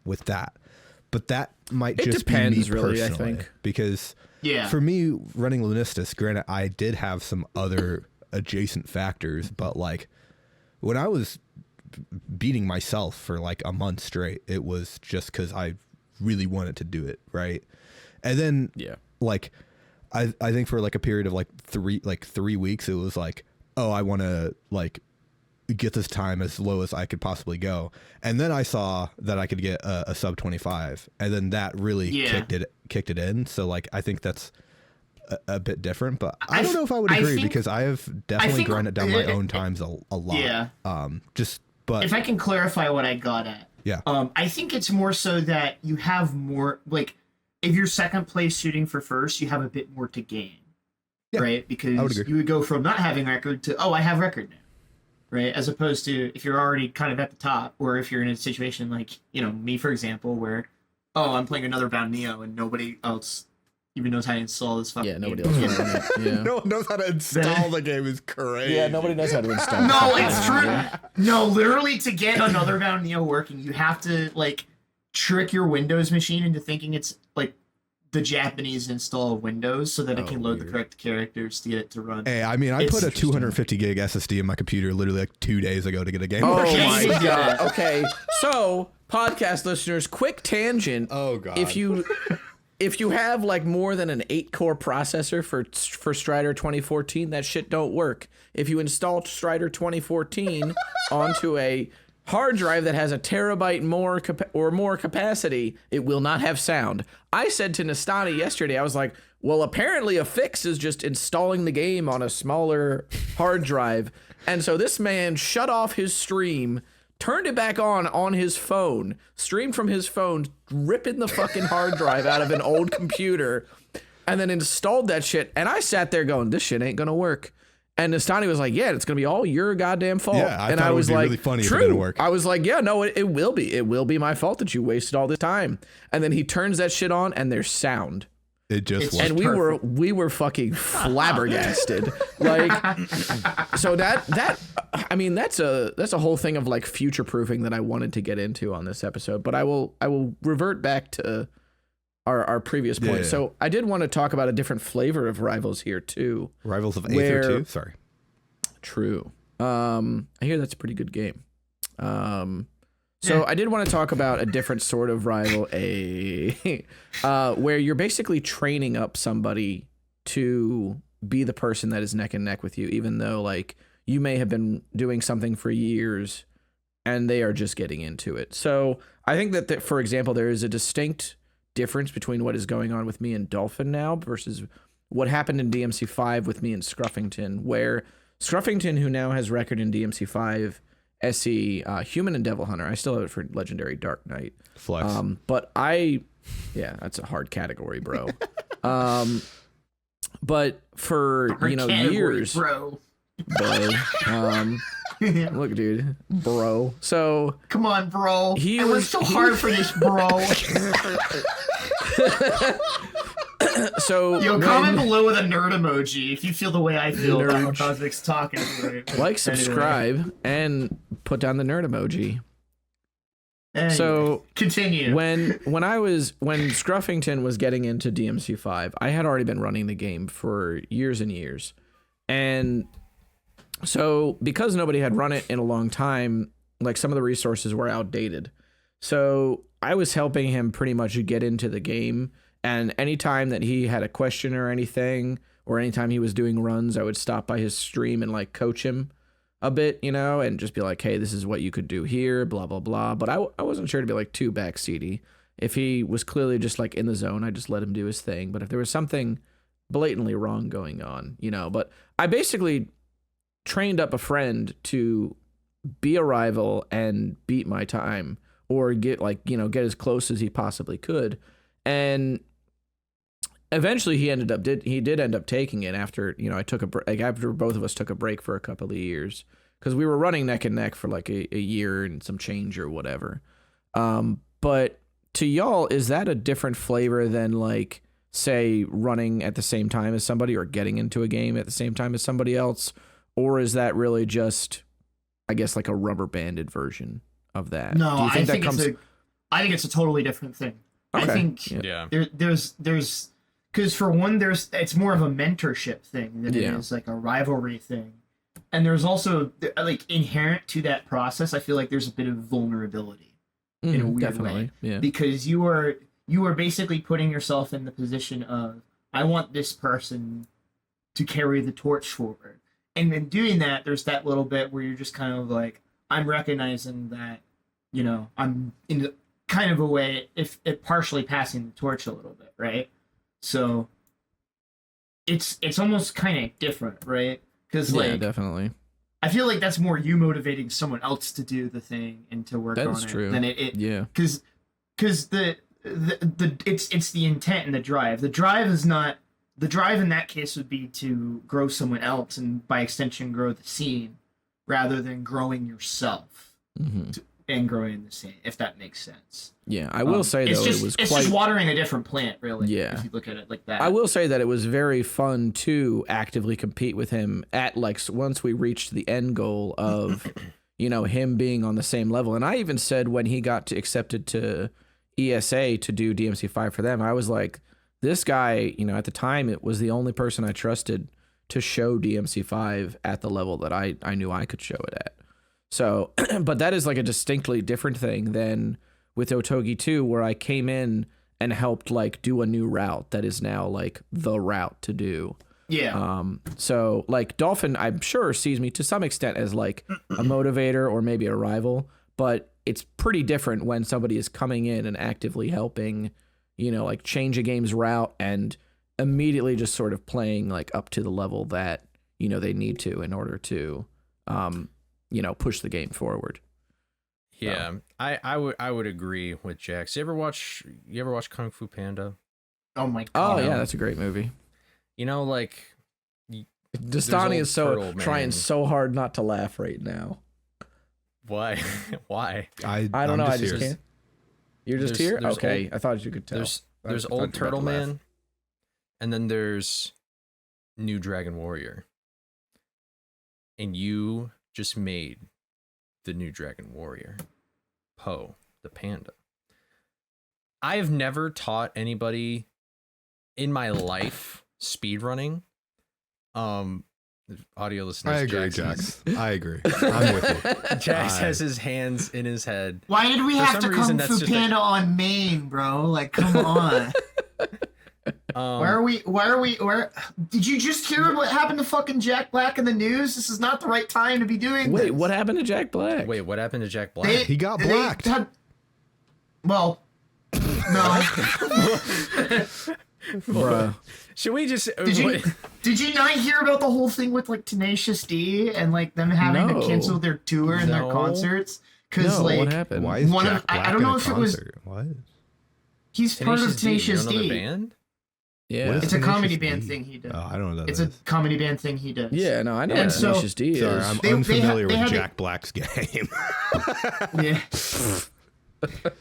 with that, but that might just be me personally, I think, because for me running Lunistus, granted I did have some other adjacent factors, but like when I was beating myself for like a month straight, it was just because I really wanted to do it, right? And then like I think for like a period of like 3 weeks, it was like, oh, I want to like get this time as low as I could possibly go. And then I saw that I could get a sub 25, and then that really kicked it in. So like, I think that's a bit different, but I don't know if I would agree, because I have definitely grinded down my own times a lot. Yeah. But if I can clarify what I got at. Yeah. I think it's more so that you have more, like, if you're second place shooting for first, you have a bit more to gain. Yeah, right? Because you would go from not having record to, oh, I have record now. Right? As opposed to if you're already kind of at the top, or if you're in a situation like, you know, me, for example, where, oh, I'm playing another bound Neo and nobody else even knows how to install this fucking nobody game. else knows it. Yeah. No one knows how to install the game is crazy. Yeah, nobody knows how to install. No, it's true. No, literally, to get another Bound Neo working, you have to like trick your Windows machine into thinking it's like the Japanese install of Windows so that it can load the correct characters to get it to run. Hey, I mean, I put a 250 gig SSD in my computer literally like 2 days ago to get a game. Oh working. my god. Okay, so podcast listeners, quick tangent. Oh god. If you have like more than an 8-core processor for Strider 2014, that shit don't work. If you install Strider 2014 onto a hard drive that has a terabyte more capacity, it will not have sound. I said to Nestani yesterday, I was like, well, apparently a fix is just installing the game on a smaller hard drive. And so this man shut off his stream, turned it back on his phone, streamed from his phone, ripping the fucking hard drive out of an old computer, and then installed that shit. And I sat there going, this shit ain't gonna work. And Nestani was like, yeah, it's gonna be all your goddamn fault. Yeah, I and thought I was it would be like, really funny true. if it didn't work. I was like, yeah, no, it will be. It will be my fault that you wasted all this time. And then he turns that shit on, and there's sound. It just and we were fucking flabbergasted. Like, so that I mean that's a whole thing of like future proofing that I wanted to get into on this episode. But I will revert back to our previous point. Yeah. So I did want to talk about a different flavor of Rivals here too. Rivals of Aether too. Sorry. True. I hear that's a pretty good game. So I did want to talk about a different sort of rival, where you're basically training up somebody to be the person that is neck and neck with you, even though like you may have been doing something for years and they are just getting into it. So I think that, for example, there is a distinct difference between what is going on with me and Dolphin now versus what happened in DMC5 with me and Scruffington, where Scruffington, who now has record in DMC5, SE, Human and Devil Hunter. I still have it for Legendary Dark Knight. Flex. But that's a hard category, bro. But for, years, bro. Look, dude, bro. So come on, bro. It was so hard for this, bro. So comment below with a nerd emoji if you feel the way I feel about how Cosmic's talking. Right? Like, subscribe, and put down the nerd emoji. Anyway, so continue. When Scruffington was getting into DMC5, I had already been running the game for years and years, and so because nobody had run it in a long time, like some of the resources were outdated. So I was helping him pretty much get into the game. And anytime that he had a question or anything, or anytime he was doing runs, I would stop by his stream and like coach him a bit, and just be like, hey, this is what you could do here, blah, blah, blah. But I wasn't sure to be like too backseaty. If he was clearly just like in the zone, I just let him do his thing. But if there was something blatantly wrong going on, but I basically trained up a friend to be a rival and beat my time, or get as close as he possibly could. And eventually he did end up taking it after, I took a break, after both of us took a break for a couple of years, because we were running neck and neck for like a year and some change or whatever. But to y'all, is that a different flavor than like, say, running at the same time as somebody or getting into a game at the same time as somebody else? Or is that really just, I guess, like a rubber banded version of that? No, I think it's a totally different thing. Okay. I think there's because for one, it's more of a mentorship thing than it is like a rivalry thing. And there's also like inherent to that process, I feel like there's a bit of vulnerability in a weird way. Yeah. Because you are basically putting yourself in the position of, I want this person to carry the torch forward. And in doing that, there's that little bit where you're just kind of like, I'm recognizing that, I'm in kind of a way, if it partially passing the torch a little bit, right? So it's almost kind of different, right? Because definitely, I feel like that's more you motivating someone else to do the thing and to work on it. That's true. Than it because it's the intent and the drive. The drive in that case would be to grow someone else and by extension grow the scene, rather than growing yourself. and growing in the same, if that makes sense. Yeah, I will say, though, it's just watering a different plant, really. Yeah. If you look at it like that. I will say that it was very fun to actively compete with him at, like, once we reached the end goal of, you know, him being on the same level. And I even said when he got accepted to ESA to do DMC5 for them, I was like, this guy, you know, at the time, it was the only person I trusted to show DMC5 at the level that I knew I could show it at. So, but that is like a distinctly different thing than with Otogi 2, where I came in and helped like do a new route that is now like the route to do. Yeah. So like Dolphin, I'm sure sees me to some extent as like a motivator or maybe a rival, but it's pretty different when somebody is coming in and actively helping, you know, like change a game's route and immediately just sort of playing like up to the level that, you know, they need to in order to, you know, push the game forward. Yeah, so. I would agree with Jax. You ever watch Kung Fu Panda? Oh my god! Oh yeah, that's a great movie. You know, like Nestani is so trying so hard not to laugh right now. Why? Why? I don't know. I just can't. You're just here. Okay, I thought you could tell. There's Old Turtle Man, and then there's New Dragon Warrior, and you just made the New Dragon Warrior, Poe, the panda. I have never taught anybody in my life speedrunning. Audio listeners, I agree, Jax. I agree. I'm with you. Jax has his hands in his head. Why did we have to Kung Fu Panda on main, bro? Like, come on. Where did you just hear what happened to fucking Jack Black in the news? This is not the right time to be doing this. Wait, what happened to Jack Black? He got blacked. Well, no. Bruh. Should we just did you not hear about the whole thing with like Tenacious D and like them having to cancel their tour and their concerts? Because like what happened? Why is Jack Black I don't know if it was what? He's part of Tenacious D. Band? Yeah, it's a comedy band thing he does. Oh, I don't know. It's a comedy band thing he does. Yeah, no, I know what Tenacious D is. Sorry, I'm unfamiliar with Jack Black's game. Yeah.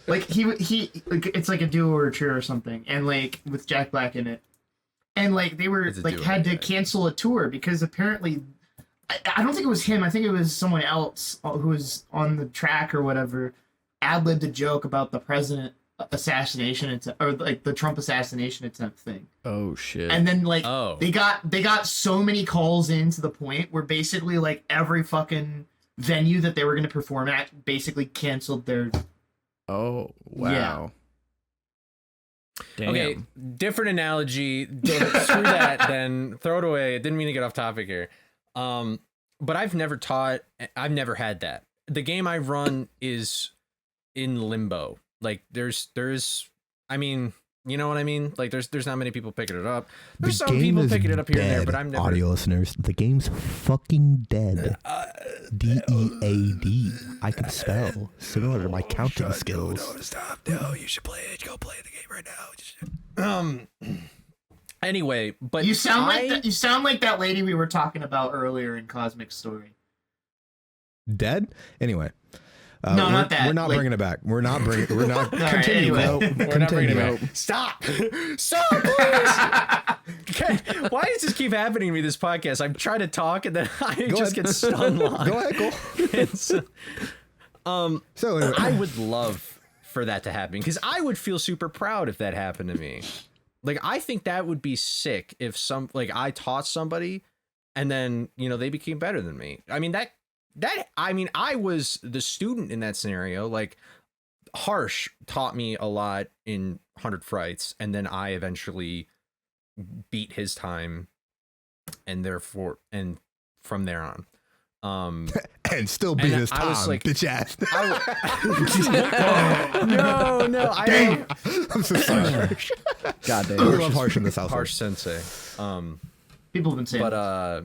Like he like, it's like a duo or true or something, and like with Jack Black in it, and like they were like had to cancel a tour because apparently I don't think it was him. I think it was someone else who was on the track or whatever ad-libbed a joke about the president assassination attempt, or like the Trump assassination attempt thing. Oh shit! And then like they got so many calls in to the point where basically like every fucking venue that they were going to perform at basically canceled their. Oh wow! Yeah. Damn. Okay, different analogy. Screw that. Then throw it away. Didn't mean to get off topic here. But I've never had that. The game I run is in limbo. Like there's I mean, you know what I mean? Like there's not many people picking it up. There's some people picking it up here and there, but I'm never. Audio listeners, the game's fucking dead. DEAD. I can spell, similar to my counting skills. No, stop. No, you should play it. Go play the game right now. Anyway, but you sound like that lady we were talking about earlier in Cosmic Story. Dead? Anyway. No, not that. We're not bringing it back. We're not continue. Right, anyway. We're not bringing it back. Stop, please. Why does this keep happening to me? This podcast. I'm trying to talk and then I just get stun locked. Go ahead, so anyway. I would love for that to happen because I would feel super proud if that happened to me. Like I think that would be sick if I taught somebody and then they became better than me. I mean I was the student in that scenario. Like Harsh taught me a lot in 100 Frights, and then I eventually beat his time, and from there on, and still beat his time. I was like, bitch ass. No, damn. I'm so sorry, Harsh. God damn. We love Harsh in this house. Harsh Sensei. People have been saying, but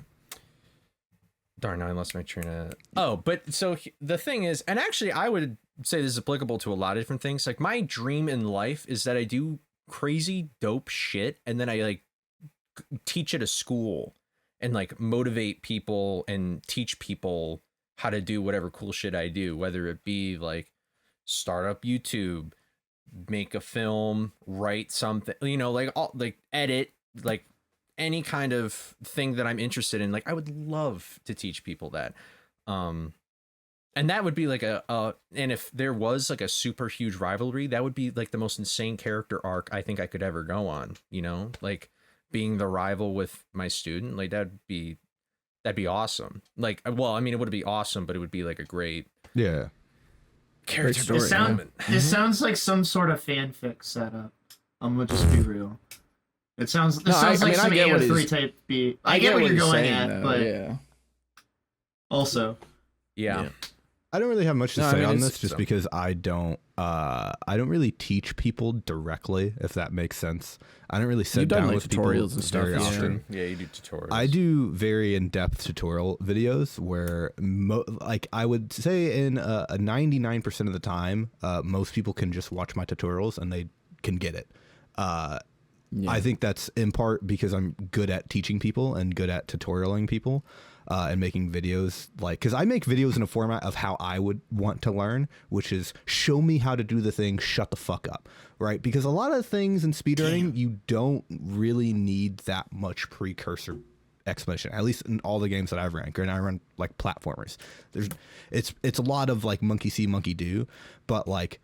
darn, I lost my train of. Oh, but so the thing is, and actually, I would say this is applicable to a lot of different things. Like my dream in life is that I do crazy dope shit, and then I like teach at a school and like motivate people and teach people how to do whatever cool shit I do, whether it be like start up YouTube, make a film, write something, you know, like all like edit, like any kind of thing that I'm interested in. Like I would love to teach people that. And that would be like and if there was like a super huge rivalry, that would be like the most insane character arc I think I could ever go on, you know, like being the rival with my student. Like that'd be awesome. Like, well, I mean, it would be awesome, but it would be like a great character story. This sounds like some sort of fanfic setup. I'm gonna just be real. It sounds like some AO3 type beat. I get what you're going at, but yeah. Also, yeah. I don't really have much to say on this, just because I don't really teach people directly, if that makes sense. I don't really sit down with tutorials and stuff very often. Yeah, you do tutorials. I do very in-depth tutorial videos where, like, I would say in a 99% of the time, most people can just watch my tutorials and they can get it. I think that's in part because I'm good at teaching people and good at tutorialing people. And making videos, like, because I make videos in a format of how I would want to learn, which is show me how to do the thing, shut the fuck up, right? Because a lot of things in speedrunning, you don't really need that much precursor explanation, at least in all the games that I've ran. And I run like platformers. It's a lot of like monkey see, monkey do, but like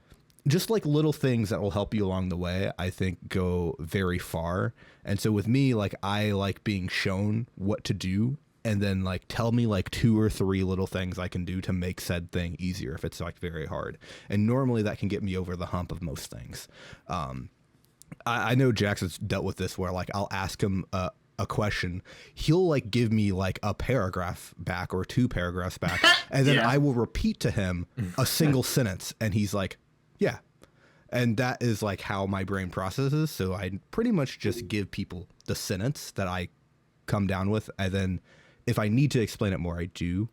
just like little things that will help you along the way, I think go very far. And so with me, like I like being shown what to do, and then like tell me like 2 or 3 little things I can do to make said thing easier if it's like very hard. And normally that can get me over the hump of most things. I know Jax has dealt with this where like I'll ask him a question, he'll like give me like a paragraph back or 2 paragraphs back, and then I will repeat to him a single sentence, and he's like, yeah. And that is like how my brain processes. So I pretty much just give people the sentence that I come down with, and then if I need to explain it more, I do.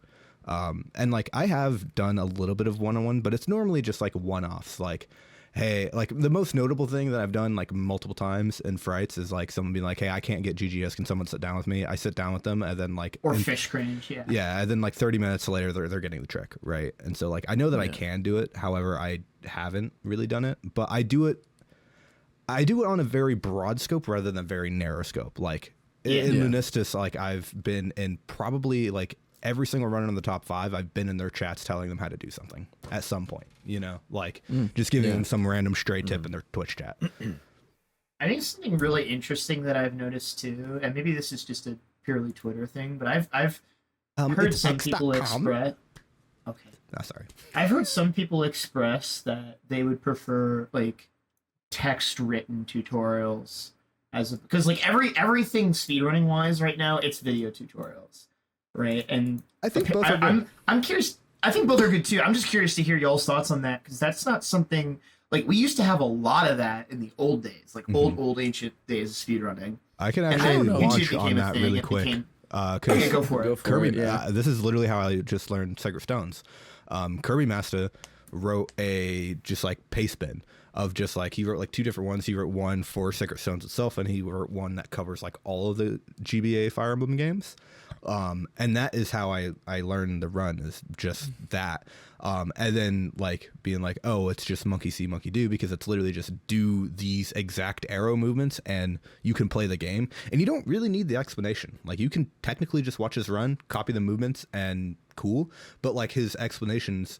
And like I have done a little bit of one-on-one, but it's normally just like one-offs. Like, hey, like the most notable thing that I've done like multiple times in Frights is like someone being like, hey, I can't get GGS. Can someone sit down with me? I sit down with them, and then like fish cringe, yeah. Yeah, and then like 30 minutes later, they're getting the trick, right? And so like I know that I can do it. However, I haven't really done it, but I do it on a very broad scope rather than a very narrow scope. Like in Lunistis, like I've been in probably like every single run in the top 5. I've been in their chats telling them how to do something at some point, you know, like just giving them some random stray tip in their Twitch chat. I think something really interesting that I've noticed too, and maybe this is just a purely Twitter thing, but I've heard some people express. Okay. Oh, sorry. I've heard some people express that they would prefer like text written tutorials because like everything speedrunning wise right now, it's video tutorials, right? And I think both are good. I'm curious. I think both are good too. I'm just curious to hear y'all's thoughts on that, because that's not something like we used to have a lot of that in the old days, like old ancient days of speedrunning. I can actually launch on that really quick. Okay, go for it. Kirby, this is literally how I just learned Sacred Stones. Kirby Master wrote a just like paste bin of just like, he wrote like 2 different ones. He wrote one for Sacred Stones itself, and he wrote one that covers like all of the GBA Fire Emblem games. And that is how I learned the run, is just that. And then like being like, oh, it's just monkey see, monkey do, because it's literally just do these exact arrow movements and you can play the game, and you don't really need the explanation. Like you can technically just watch his run, copy the movements, and cool. But like his explanations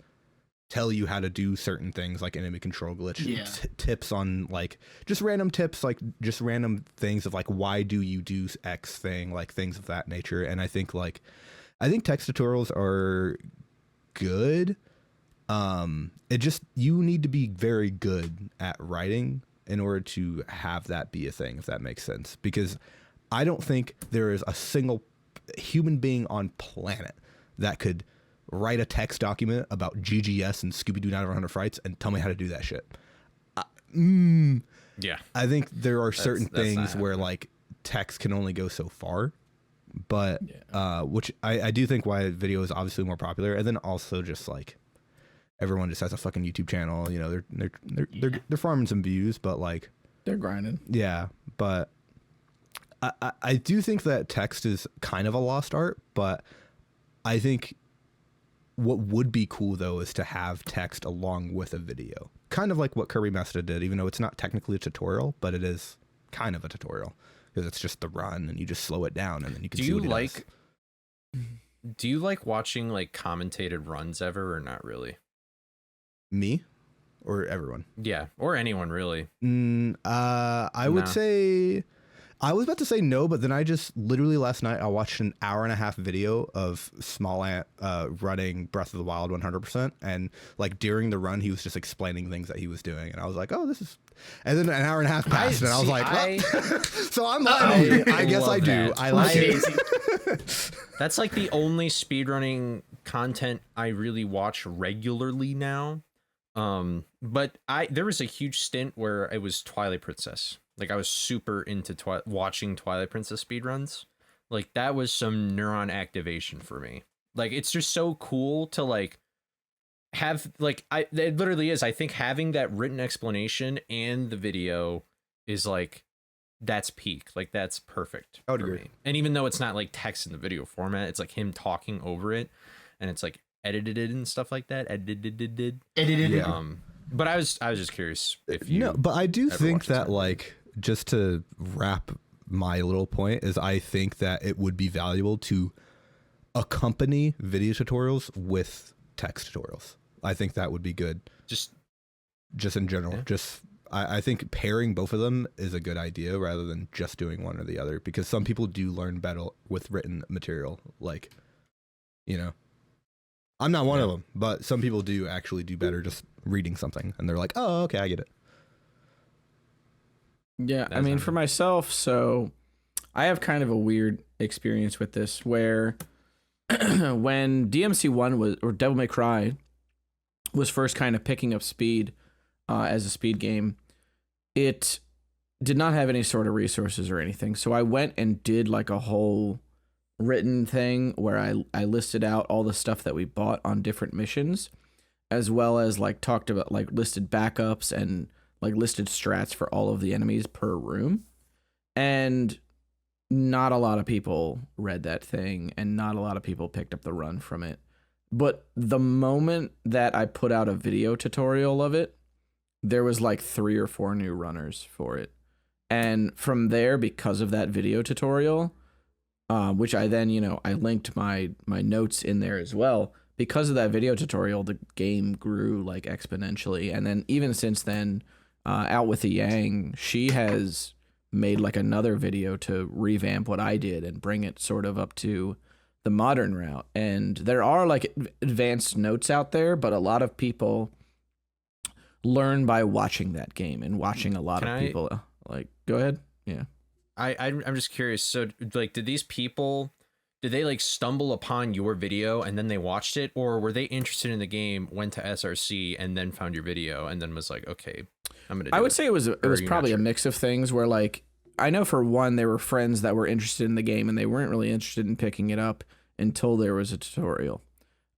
tell you how to do certain things, like enemy control glitch, tips on like just random tips, like just random things of like, why do you do X thing, like things of that nature. And I think text tutorials are good. It just, you need to be very good at writing in order to have that be a thing, if that makes sense. Because I don't think there is a single human being on planet that could write a text document about GGS and Scooby-Doo 900 Frights and tell me how to do that shit. Yeah. I think there are certain things where like text can only go so far, but which I do think why video is obviously more popular. And then also just like everyone just has a fucking YouTube channel, you know, they're farming some views, but like they're grinding. Yeah. But I do think that text is kind of a lost art, but I think what would be cool though is to have text along with a video, kind of like what Kirby Master did, even though it's not technically a tutorial, but it is kind of a tutorial because it's just the run and you just slow it down and then you can see what it does. Do you like watching like commentated runs ever or not really? Me or everyone? Yeah, or anyone really. I would say, I was about to say no, but then I just literally last night I watched an 1.5 hour video of Small Ant running Breath of the Wild 100%, and like during the run he was just explaining things that he was doing, and I was like, oh, this is. And then an 1.5 hours passed, and I was like, well. So I'm like, I guess I do. That. I like it. That's like the only speedrunning content I really watch regularly now. But there was a huge stint where it was Twilight Princess. Like I was super into watching Twilight Princess speedruns. Like that was some neuron activation for me. Like it's just so cool to like have like it literally is. I think having that written explanation and the video is like that's peak. Like that's perfect for me. And even though it's not like text in the video format, it's like him talking over it, and it's like edited and stuff like that. Edited. Yeah. But I was just curious if you. No, but I do think that like. Just to wrap my little point is I think that it would be valuable to accompany video tutorials with text tutorials. I think that would be good. Just in general. Yeah. I think pairing both of them is a good idea rather than just doing one or the other, because some people do learn better with written material. Like, you know, I'm not one of them, but some people do actually do better just reading something and they're like, oh, okay, I get it. Yeah, I mean, for myself, so I have kind of a weird experience with this where when DMC1 was, or Devil May Cry was first kind of picking up speed as a speed game, it did not have any sort of resources or anything. So I went and did like a whole written thing where I listed out all the stuff that we bought on different missions, as well as like talked about like listed backups and like listed strats for all of the enemies per room. And not a lot of people read that thing and not a lot of people picked up the run from it. But the moment that I put out a video tutorial of it, there was like 3 or 4 new runners for it. And from there, because of that video tutorial, which I then, you know, I linked my notes in there as well. Because of that video tutorial, the game grew like exponentially. And then even since then, Out with the Yang, she has made like another video to revamp what I did and bring it sort of up to the modern route. And there are like advanced notes out there, but a lot of people learn by watching that game and watching a lot of people like, go ahead. Yeah. I'm just curious. So like, did they like stumble upon your video and then they watched it, or were they interested in the game, went to SRC and then found your video and then was like, okay, I'm going to do I would say it was probably a mix of things where like, I know for one, there were friends that were interested in the game and they weren't really interested in picking it up until there was a tutorial.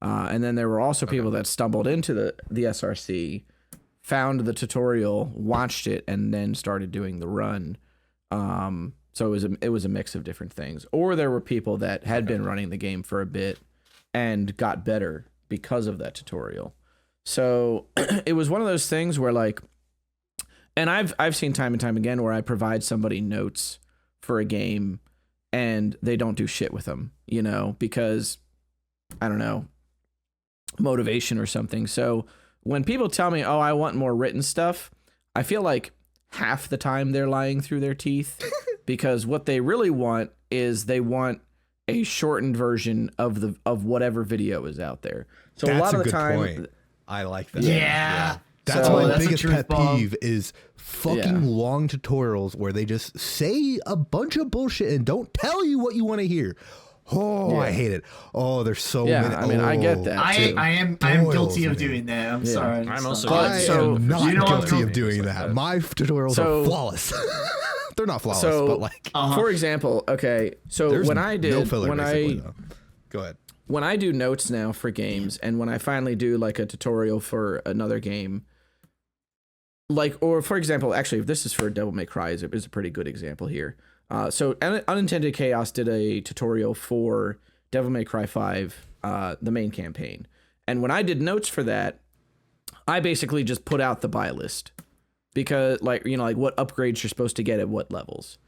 And then there were also people that stumbled into the SRC, found the tutorial, watched it, and then started doing the run. So it was a mix of different things. Or there were people that had been running the game for a bit and got better because of that tutorial. So it was one of those things where like, and I've seen time and time again where I provide somebody notes for a game and they don't do shit with them, you know, because I don't know, motivation or something. So when people tell me, oh, I want more written stuff, I feel like half the time they're lying through their teeth because what they really want is they want a shortened version of whatever video is out there. So that's a lot of the good time, point. I like that. Yeah. That's my biggest pet peeve is fucking long tutorials where they just say a bunch of bullshit and don't tell you what you want to hear. Oh, I hate it. Oh, there's so many. I mean, I get that. I am guilty of doing that. I'm sorry. I'm also not guilty of doing that. My tutorials are flawless. They're not flawless, but like for example, okay. So there's when I did no filler, go ahead. When I do notes now for games, and when I finally do like a tutorial for another game, like, or for example, actually, if this is for Devil May Cry, is a pretty good example here. So Unintended Chaos did a tutorial for Devil May Cry 5, the main campaign. And when I did notes for that, I basically just put out the buy list because like what upgrades you're supposed to get at what levels.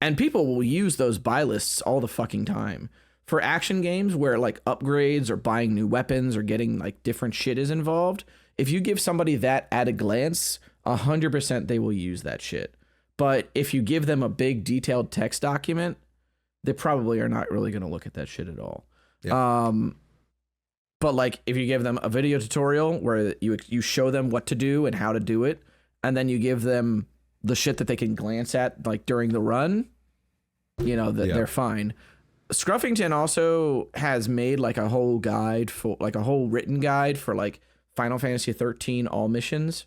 And people will use those buy lists all the fucking time. For action games where like upgrades or buying new weapons or getting like different shit is involved, if you give somebody that at a glance, 100% they will use that shit. But if you give them a big detailed text document, they probably are not really going to look at that shit at all. Yeah. But like if you give them a video tutorial where you show them what to do and how to do it, and then you give them the shit that they can glance at like during the run, they're fine. Scruffington also has made like a whole guide for like a whole written guide for like Final Fantasy 13 all missions.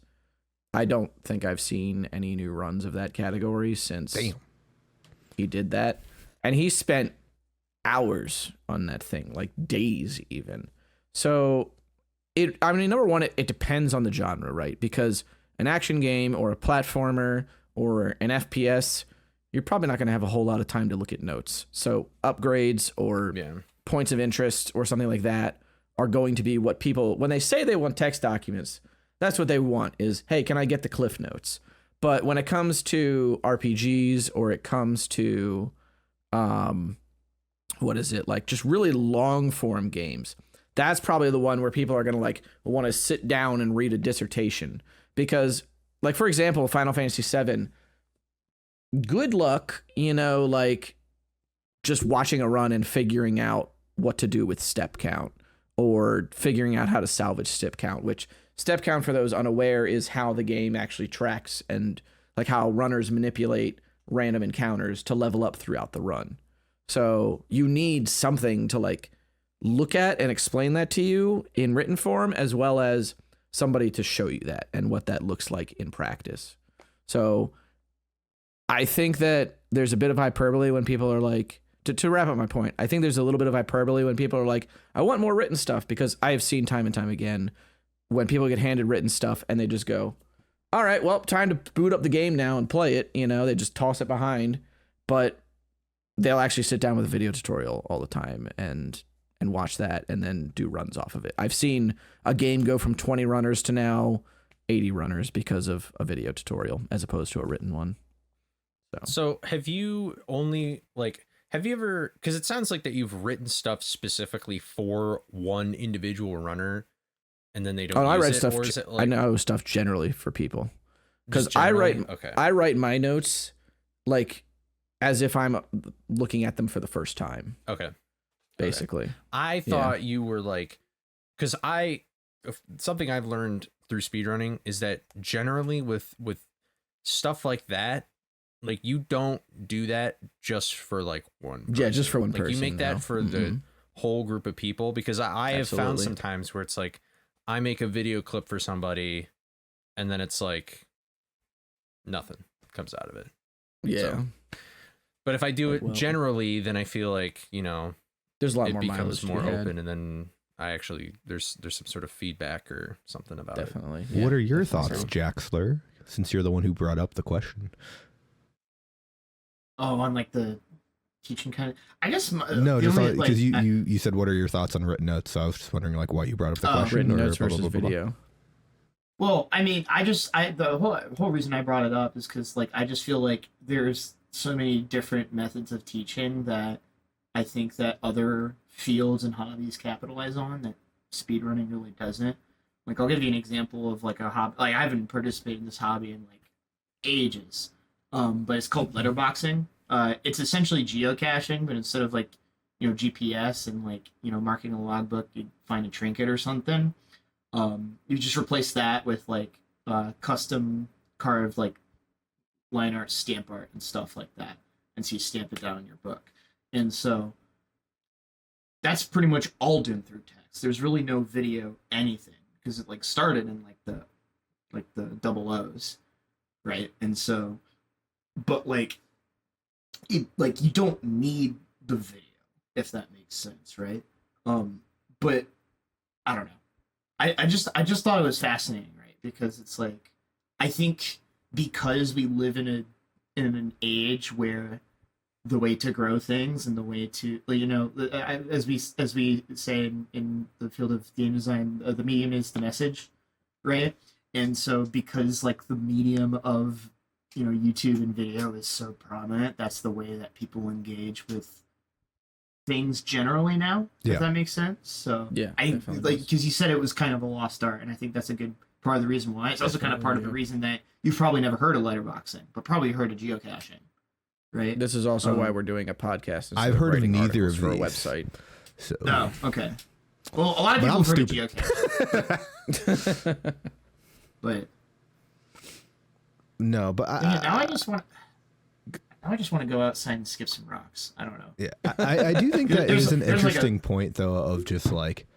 I don't think I've seen any new runs of that category since he did that. And he spent hours on that thing, like days even. So number one, it depends on the genre, right? Because an action game or a platformer or an FPS, you're probably not going to have a whole lot of time to look at notes. So upgrades or points of interest or something like that are going to be what people, when they say they want text documents, that's what they want is, hey, can I get the cliff notes? But when it comes to RPGs or it comes to, like just really long form games, that's probably the one where people are going to like want to sit down and read a dissertation. Because like, for example, Final Fantasy VII, good luck, like just watching a run and figuring out what to do with step count or figuring out how to salvage step count, which step count, for those unaware, is how the game actually tracks and like how runners manipulate random encounters to level up throughout the run. So you need something to like look at and explain that to you in written form, as well as somebody to show you that and what that looks like in practice. So I think that there's a bit of hyperbole when people are like, to wrap up my point, I think there's a little bit of hyperbole when people are like, I want more written stuff, because I have seen time and time again when people get handed written stuff and they just go, all right, well, time to boot up the game now and play it. They just toss it behind, but they'll actually sit down with a video tutorial all the time and watch that and then do runs off of it. I've seen a game go from 20 runners to now 80 runners because of a video tutorial as opposed to a written one. So have you ever, because it sounds like that you've written stuff specifically for one individual runner and then they don't use I write it, stuff. or is it like, I know stuff generally for people, because I write my notes like as if I'm looking at them for the first time. Okay. Basically. Okay. I thought you were like, because something I've learned through speedrunning is that generally with stuff like that, like you don't do that just for like one person. Yeah, just for one person. You make that for the whole group of people, because I have found sometimes where it's like I make a video clip for somebody and then it's like nothing comes out of it. Yeah. So, but if I do it generally, then I feel like, there's a lot it more becomes more open, and then I actually there's some sort of feedback or something about it. Definitely. What are your thoughts, Jaxler, since you're the one who brought up the question? Oh, on like the teaching kind of, I guess. No, just because you said what are your thoughts on written notes? So I was just wondering like why you brought up the question. Written notes versus video. Well, I mean, the whole reason I brought it up is because like I just feel like there's so many different methods of teaching that I think that other fields and hobbies capitalize on that speedrunning really doesn't. Like I'll give you an example of like a hobby. Like I haven't participated in this hobby in like ages. But it's called letterboxing. It's essentially geocaching, but instead of like, GPS and like, marking a logbook, you find a trinket or something. You just replace that with like custom carved like line art, stamp art, and stuff like that. And so you stamp it down in your book. And so that's pretty much all done through text. There's really no video anything because it like started in like the double O's, right? And so. But like you don't need the video, if that makes sense, right? But I don't know. I just thought it was fascinating, right? Because it's like I think because we live in an age where the way to grow things and the way to, you know, as we say in the field of game design, the medium is the message, right? And so because like the medium of, you know, YouTube and video is so prominent, that's the way that people engage with things generally now, if that makes sense. So yeah, I like, because you said it was kind of a lost art, and I think that's a good part of the reason why. It's also kind of part of the reason that you've probably never heard of letterboxing, but probably heard of geocaching, right? This is also why we're doing a podcast. I've heard of neither of for these. A website. So. Oh, okay. Well, a lot of people have heard of geocaching. But no, but now I just want to go outside and skip some rocks. I don't know. Yeah, I do think that is an interesting point, though, of just like,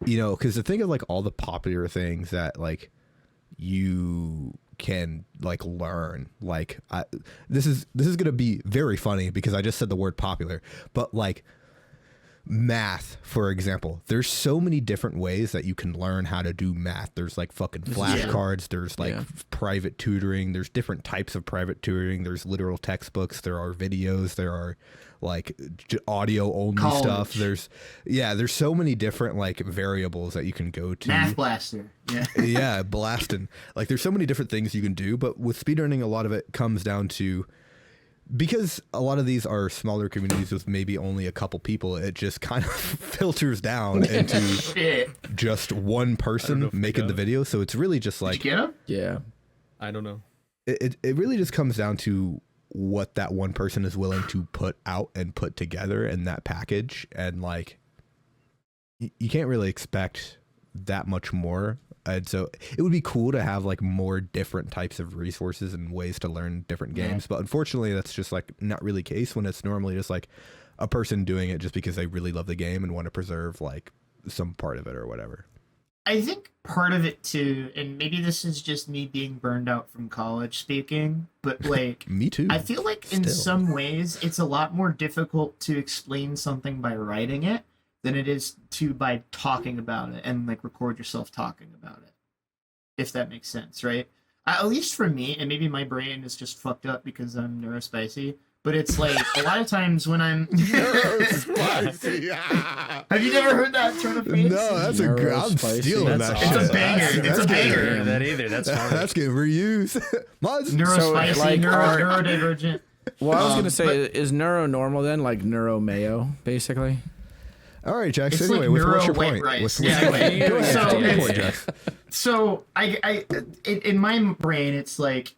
you know, because to think of like all the popular things that like you can like learn, like this is gonna be very funny because I just said the word popular, but like math, for example, there's so many different ways that you can learn how to do math. There's like fucking flashcards, there's like private tutoring, there's different types of private tutoring, there's literal textbooks, there are videos, there are like audio only stuff, there's so many different like variables that you can go to. Math blaster. Yeah, blasting. Like there's so many different things you can do, but with speedrunning a lot of it comes down to, because a lot of these are smaller communities with maybe only a couple people, it just kind of filters down into just one person making the video. So it's really just like, did you get him? Yeah, I don't know. It really just comes down to what that one person is willing to put out and put together in that package. And like, you can't really expect that much more. And so it would be cool to have like more different types of resources and ways to learn different games. But unfortunately, that's just like not really the case when it's normally just like a person doing it just because they really love the game and want to preserve like some part of it or whatever. I think part of it too, and maybe this is just me being burned out from college speaking, but like me too. I feel like in some ways it's a lot more difficult to explain something by writing it than it is to by talking about it and like record yourself talking about it, if that makes sense, right? At least for me, and maybe my brain is just fucked up because I'm neurospicy, but it's like a lot of times when I'm neurospicy. Have you never heard that turn of phrase? No, that's I'm stealing that shit. It's a banger. It's a banger. That either. That's fine. That's getting reused. Neurospicy, so, like, neurodivergent. Well, I was gonna say, is neuro normal then, like neuro mayo, basically? All right, Jax. It's anyway, like what's your white point? Rice. Go ahead. Jax. So I in my brain, it's like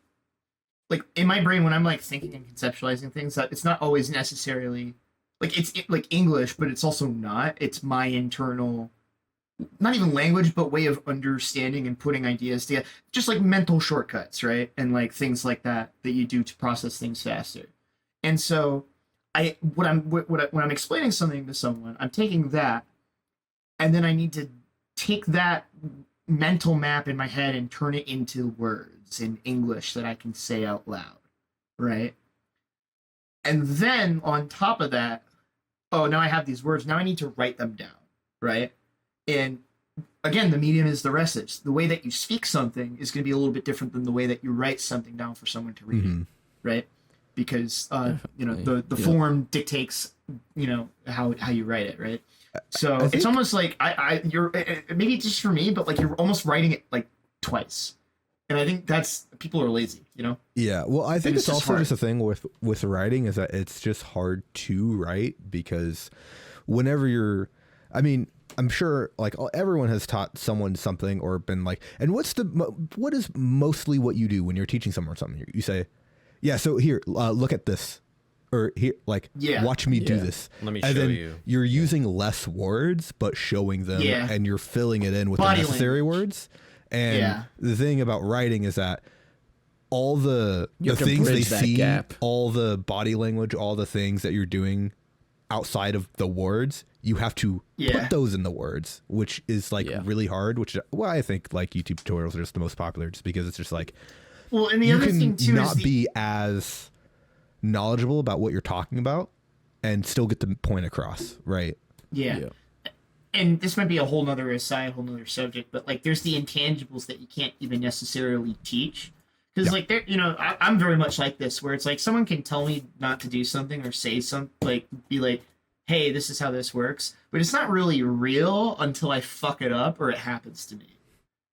in my brain when I'm like thinking and conceptualizing things, that it's not always necessarily like it's like English, but it's also not. It's my internal, not even language, but way of understanding and putting ideas together, just like mental shortcuts, right? And like things like that you do to process things faster. And so when I'm explaining something to someone, I'm taking that, and then I need to take that mental map in my head and turn it into words in English that I can say out loud, right? And then on top of that, oh, now I have these words. Now I need to write them down, right? And again, the medium is the message. The way that you speak something is going to be a little bit different than the way that you write something down for someone to read, right? Because you know the form dictates, you know, how you write it, right? So it's almost like you're maybe just for me, but like you're almost writing it like twice, and I think that's people are lazy, you know. Yeah, well, I think it's also just a thing with writing is that it's just hard to write because whenever I mean, I'm sure like everyone has taught someone something or been like, and what is mostly what you do when you're teaching someone something? You say, yeah, so here, look at this. Or here, like, watch me do this. Let me and show then you. You're using less words, but showing them, and you're filling it in with the necessary words. And the thing about writing is that all the things they see, all the body language, all the things that you're doing outside of the words, you have to put those in the words, which is like really hard. Which I think like YouTube tutorials are just the most popular, just because it's just like, well, and the other thing too is be as knowledgeable about what you're talking about and still get the point across, right? Yeah. And this might be a whole nother aside, whole nother subject, but like there's the intangibles that you can't even necessarily teach, Because like there, you know, I'm very much like this, where it's like someone can tell me not to do something or say something, like be like, "Hey, this is how this works," but it's not really real until I fuck it up or it happens to me,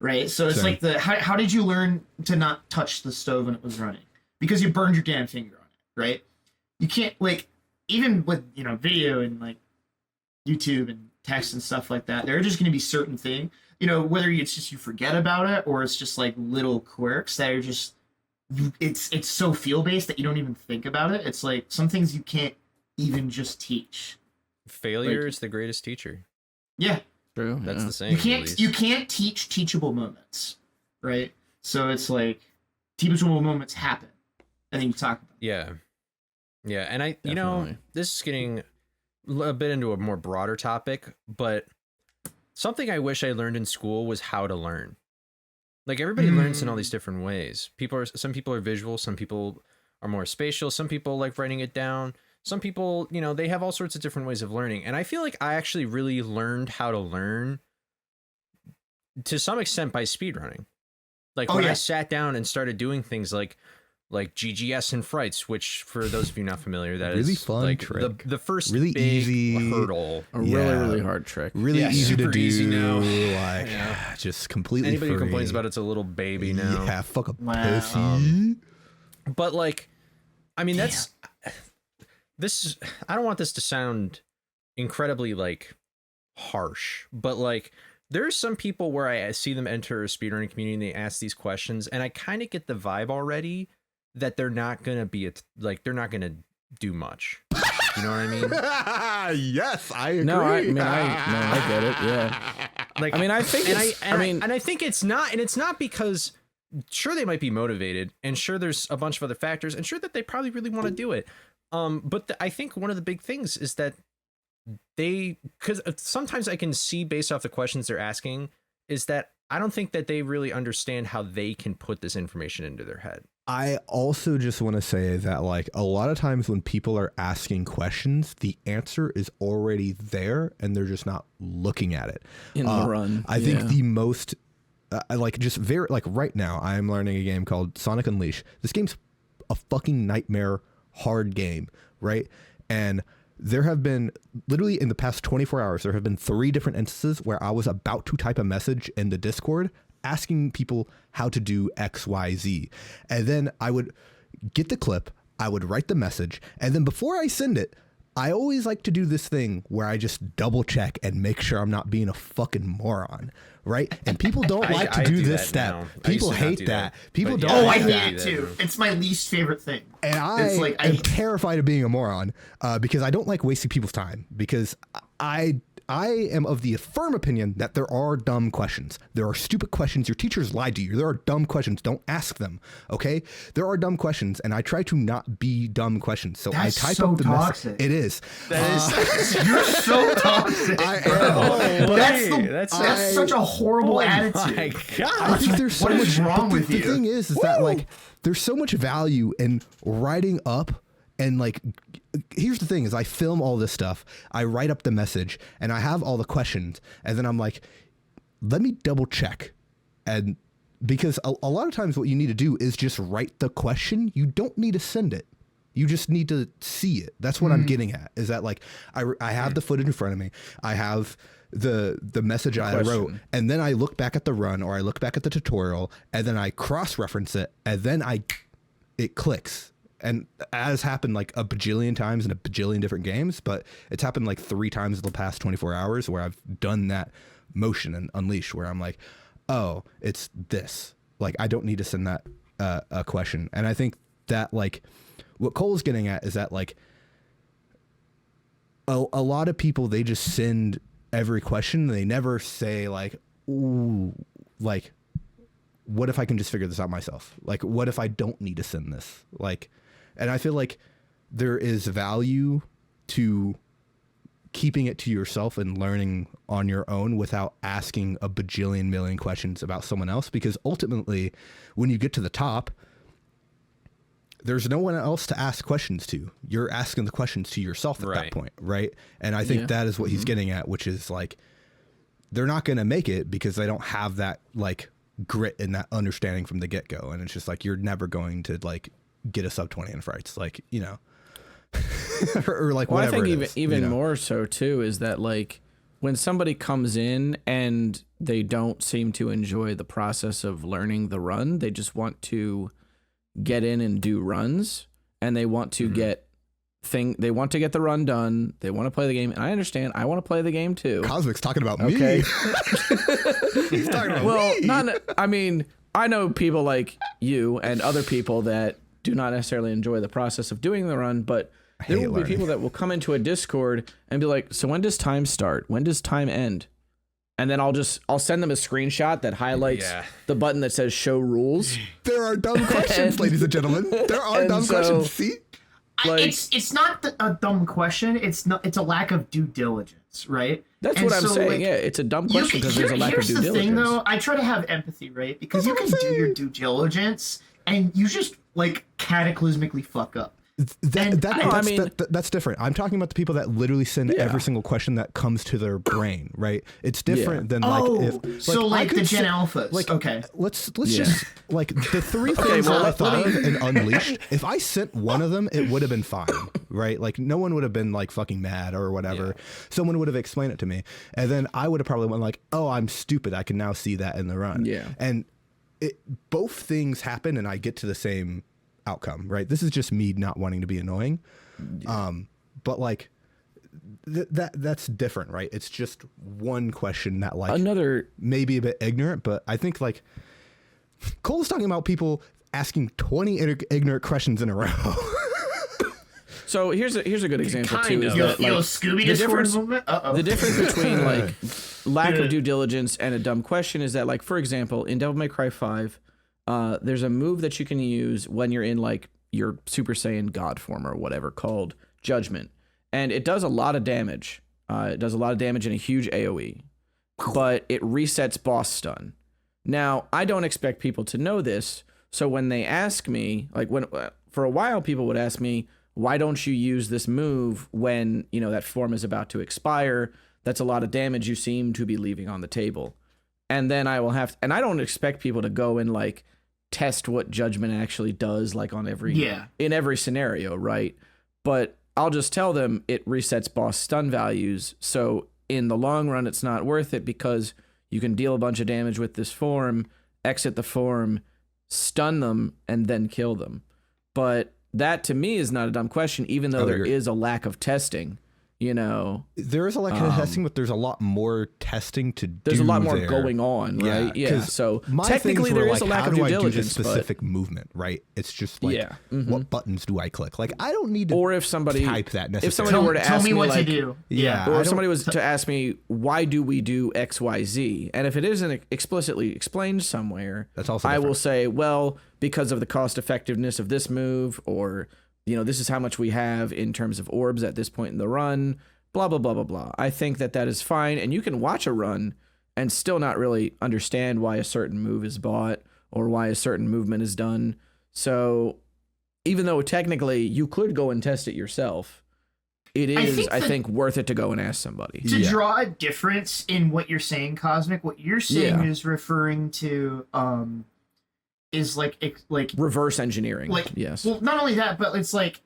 right? So it's like how did you learn to not touch the stove when it was running? Because you burned your damn finger on it, right? You can't, like, even with, you know, video and like YouTube and text and stuff like that, there are just going to be certain things, you know, whether it's just you forget about it or it's just like little quirks that are just, it's so feel based that you don't even think about it. It's like some things you can't even just teach. Failure is the greatest teacher. Yeah, true. That's the saying. You can't teach teachable moments, right? So it's like teachable moments happen, and then you talk about them. Yeah, and you know, this is getting a bit into a more broader topic, but something I wish I learned in school was how to learn. Like, everybody learns in all these different ways. Some people are visual, some people are more spatial, some people like writing it down. Some people, you know, they have all sorts of different ways of learning. And I feel like I actually really learned how to learn to some extent by speedrunning. Like I sat down and started doing things like GGS and frights, which for those of you not familiar, that really is fun like trick. the first really big easy hurdle. A really hard trick. Really easy to do. Easy now. Like just completely Anybody free. who complains about it's a little baby now. Yeah, fuck a pussy. But like, I mean, I don't want this to sound incredibly like harsh, but like there's some people where I see them enter a speedrunning community and they ask these questions and I kind of get the vibe already that they're not going to be they're not going to do much. You know what I mean? Yes, I agree. No, I get it. Yeah. Like, I mean, I think I think it's not because sure they might be motivated and sure there's a bunch of other factors and sure that they probably really want to do it. But I think one of the big things is that because sometimes I can see based off the questions they're asking is that I don't think that they really understand how they can put this information into their head. I also just want to say that like a lot of times when people are asking questions, the answer is already there and they're just not looking at it. In the run. I think the most right now I'm learning a game called Sonic Unleashed. This game's a fucking nightmare hard game, right? And there have been literally in the past 24 hours, there have been 3 different instances where I was about to type a message in the Discord asking people how to do X, Y, Z. And then I would get the clip, I would write the message, and then before I send it, I always like to do this thing where I just double check and make sure I'm not being a fucking moron, right? And people don't like to do this step. People hate that. People don't. Oh, I hate it too. It's my least favorite thing. And I am terrified of being a moron because I don't like wasting people's time because I am of the firm opinion that there are dumb questions. There are stupid questions. Your teachers lied to you. There are dumb questions. Don't ask them. Okay? There are dumb questions, and I try to not be dumb questions. So I type up the message. It is. You're so toxic. I am. That's such a horrible attitude. My God. I think there's so much wrong with you. The thing is that like there's so much value in writing up. And like, here's the thing is I film all this stuff. I write up the message and I have all the questions. And then I'm like, let me double check. And because a lot of times what you need to do is just write the question. You don't need to send it. You just need to see it. That's what I'm getting at is that like, I have the footage in front of me. I have the message I wrote and then I look back at the run or I look back at the tutorial and then I cross-reference it and then it clicks. And as happened like a bajillion times in a bajillion different games, but it's happened like 3 times in the past 24 hours where I've done that motion and Unleash where I'm like, oh, it's this. Like, I don't need to send that a question. And I think that like what Cole's getting at is that like a lot of people, they just send every question. They never say like, ooh, like, what if I can just figure this out myself? Like, what if I don't need to send this? Like, and I feel like there is value to keeping it to yourself and learning on your own without asking a bajillion million questions about someone else. Because ultimately, when you get to the top, there's no one else to ask questions to. You're asking the questions to yourself at that point, right? And I think that is what he's getting at, which is like, they're not going to make it because they don't have that like grit and that understanding from the get-go, and it's just like you're never going to like get a sub 20 in frights, like, you know. or like whatever. I think even more so too is that like when somebody comes in and they don't seem to enjoy the process of learning the run, they just want to get in and do runs, and they want to get the run done. They want to play the game, and I understand. I want to play the game too. Cosmic's talking about me. He's talking about me. I mean, I know people like you and other people that do not necessarily enjoy the process of doing the run, but there will be people that will come into a Discord and be like, so when does time start? When does time end? And then I'll send them a screenshot that highlights the button that says show rules. There are dumb questions, ladies and gentlemen. There are dumb questions. See? Like, it's not a dumb question. It's a lack of due diligence, right? That's what I'm saying. Like, yeah, it's a dumb question because there's a lack of due diligence. Here's the thing, though. I try to have empathy, right? Because you can do your due diligence and you just like cataclysmically fuck up. That's different. I'm talking about the people that literally send every single question that comes to their brain, right? It's different than like the Gen Alphas. Like, okay, let's just like the three things I thought of in Unleashed. If I sent one of them, it would have been fine, right? Like no one would have been like fucking mad or whatever. Yeah. Someone would have explained it to me, and then I would have probably went like, "Oh, I'm stupid. I can now see that in the run." Yeah, and both things happen, and I get to the same outcome, right? This is just me not wanting to be annoying, but like that's different, right? It's just one question that like another maybe a bit ignorant, but I think like Cole's talking about people asking 20 ignorant questions in a row. So here's a good example too. Is that, like, the difference between like lack of due diligence and a dumb question is that, like, for example, in Devil May Cry 5, there's a move that you can use when you're in like your Super Saiyan God form or whatever called Judgment, and it does a lot of damage. It does a lot of damage in a huge AoE, but it resets boss stun. Now, I don't expect people to know this, so when they ask me, like for a while, people would ask me, why don't you use this move when, you know, that form is about to expire? That's a lot of damage you seem to be leaving on the table. And then I will and I don't expect people to go and like test what Judgment actually does, like on in every scenario, right? But I'll just tell them it resets boss stun values. So in the long run, it's not worth it because you can deal a bunch of damage with this form, exit the form, stun them, and then kill them. But that to me is not a dumb question, even though there is a lack of testing. You know, there is a lack of testing, but there's a lot more testing to do. There's a lot more going on, right? Yeah. So technically, there is a lack of due diligence. Do this specific movement, right? It's just like, what buttons do I click? Like, I don't need to. Or if somebody type that necessarily. If somebody were to ask me what to do, or if somebody was to ask me why do we do X, Y, Z, and if it isn't explicitly explained somewhere, that's also I will say, well, because of the cost effectiveness of this move, or, you know, this is how much we have in terms of orbs at this point in the run, blah, blah, blah, blah, blah. I think that is fine. And you can watch a run and still not really understand why a certain move is bought or why a certain movement is done. So even though technically you could go and test it yourself, it is, I think worth it to go and ask somebody. To draw a difference in what you're saying, Cosmic, what you're saying is referring to is like reverse engineering. Like, yes. Well, not only that, but it's like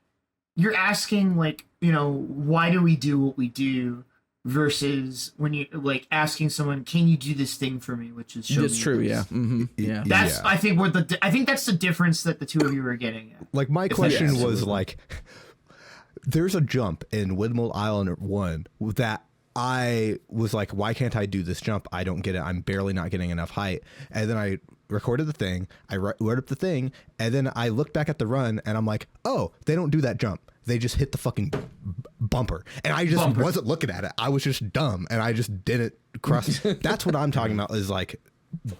you're asking, like, you know, why do we do what we do, versus when you like asking someone, can you do this thing for me, which is that's true. Yeah. Mm-hmm. Yeah. That's I think I think that's the difference that the two of you are getting at. Like, my question was like, there's a jump in Windmill Island 1 that I was like, why can't I do this jump? I don't get it. I'm barely not getting enough height. And then I recorded the thing. I wrote up the thing. And then I looked back at the run and I'm like, oh, they don't do that jump. They just hit the fucking bumper. And I just wasn't looking at it. I was just dumb. And I just didn't cross. That's what I'm talking about, is like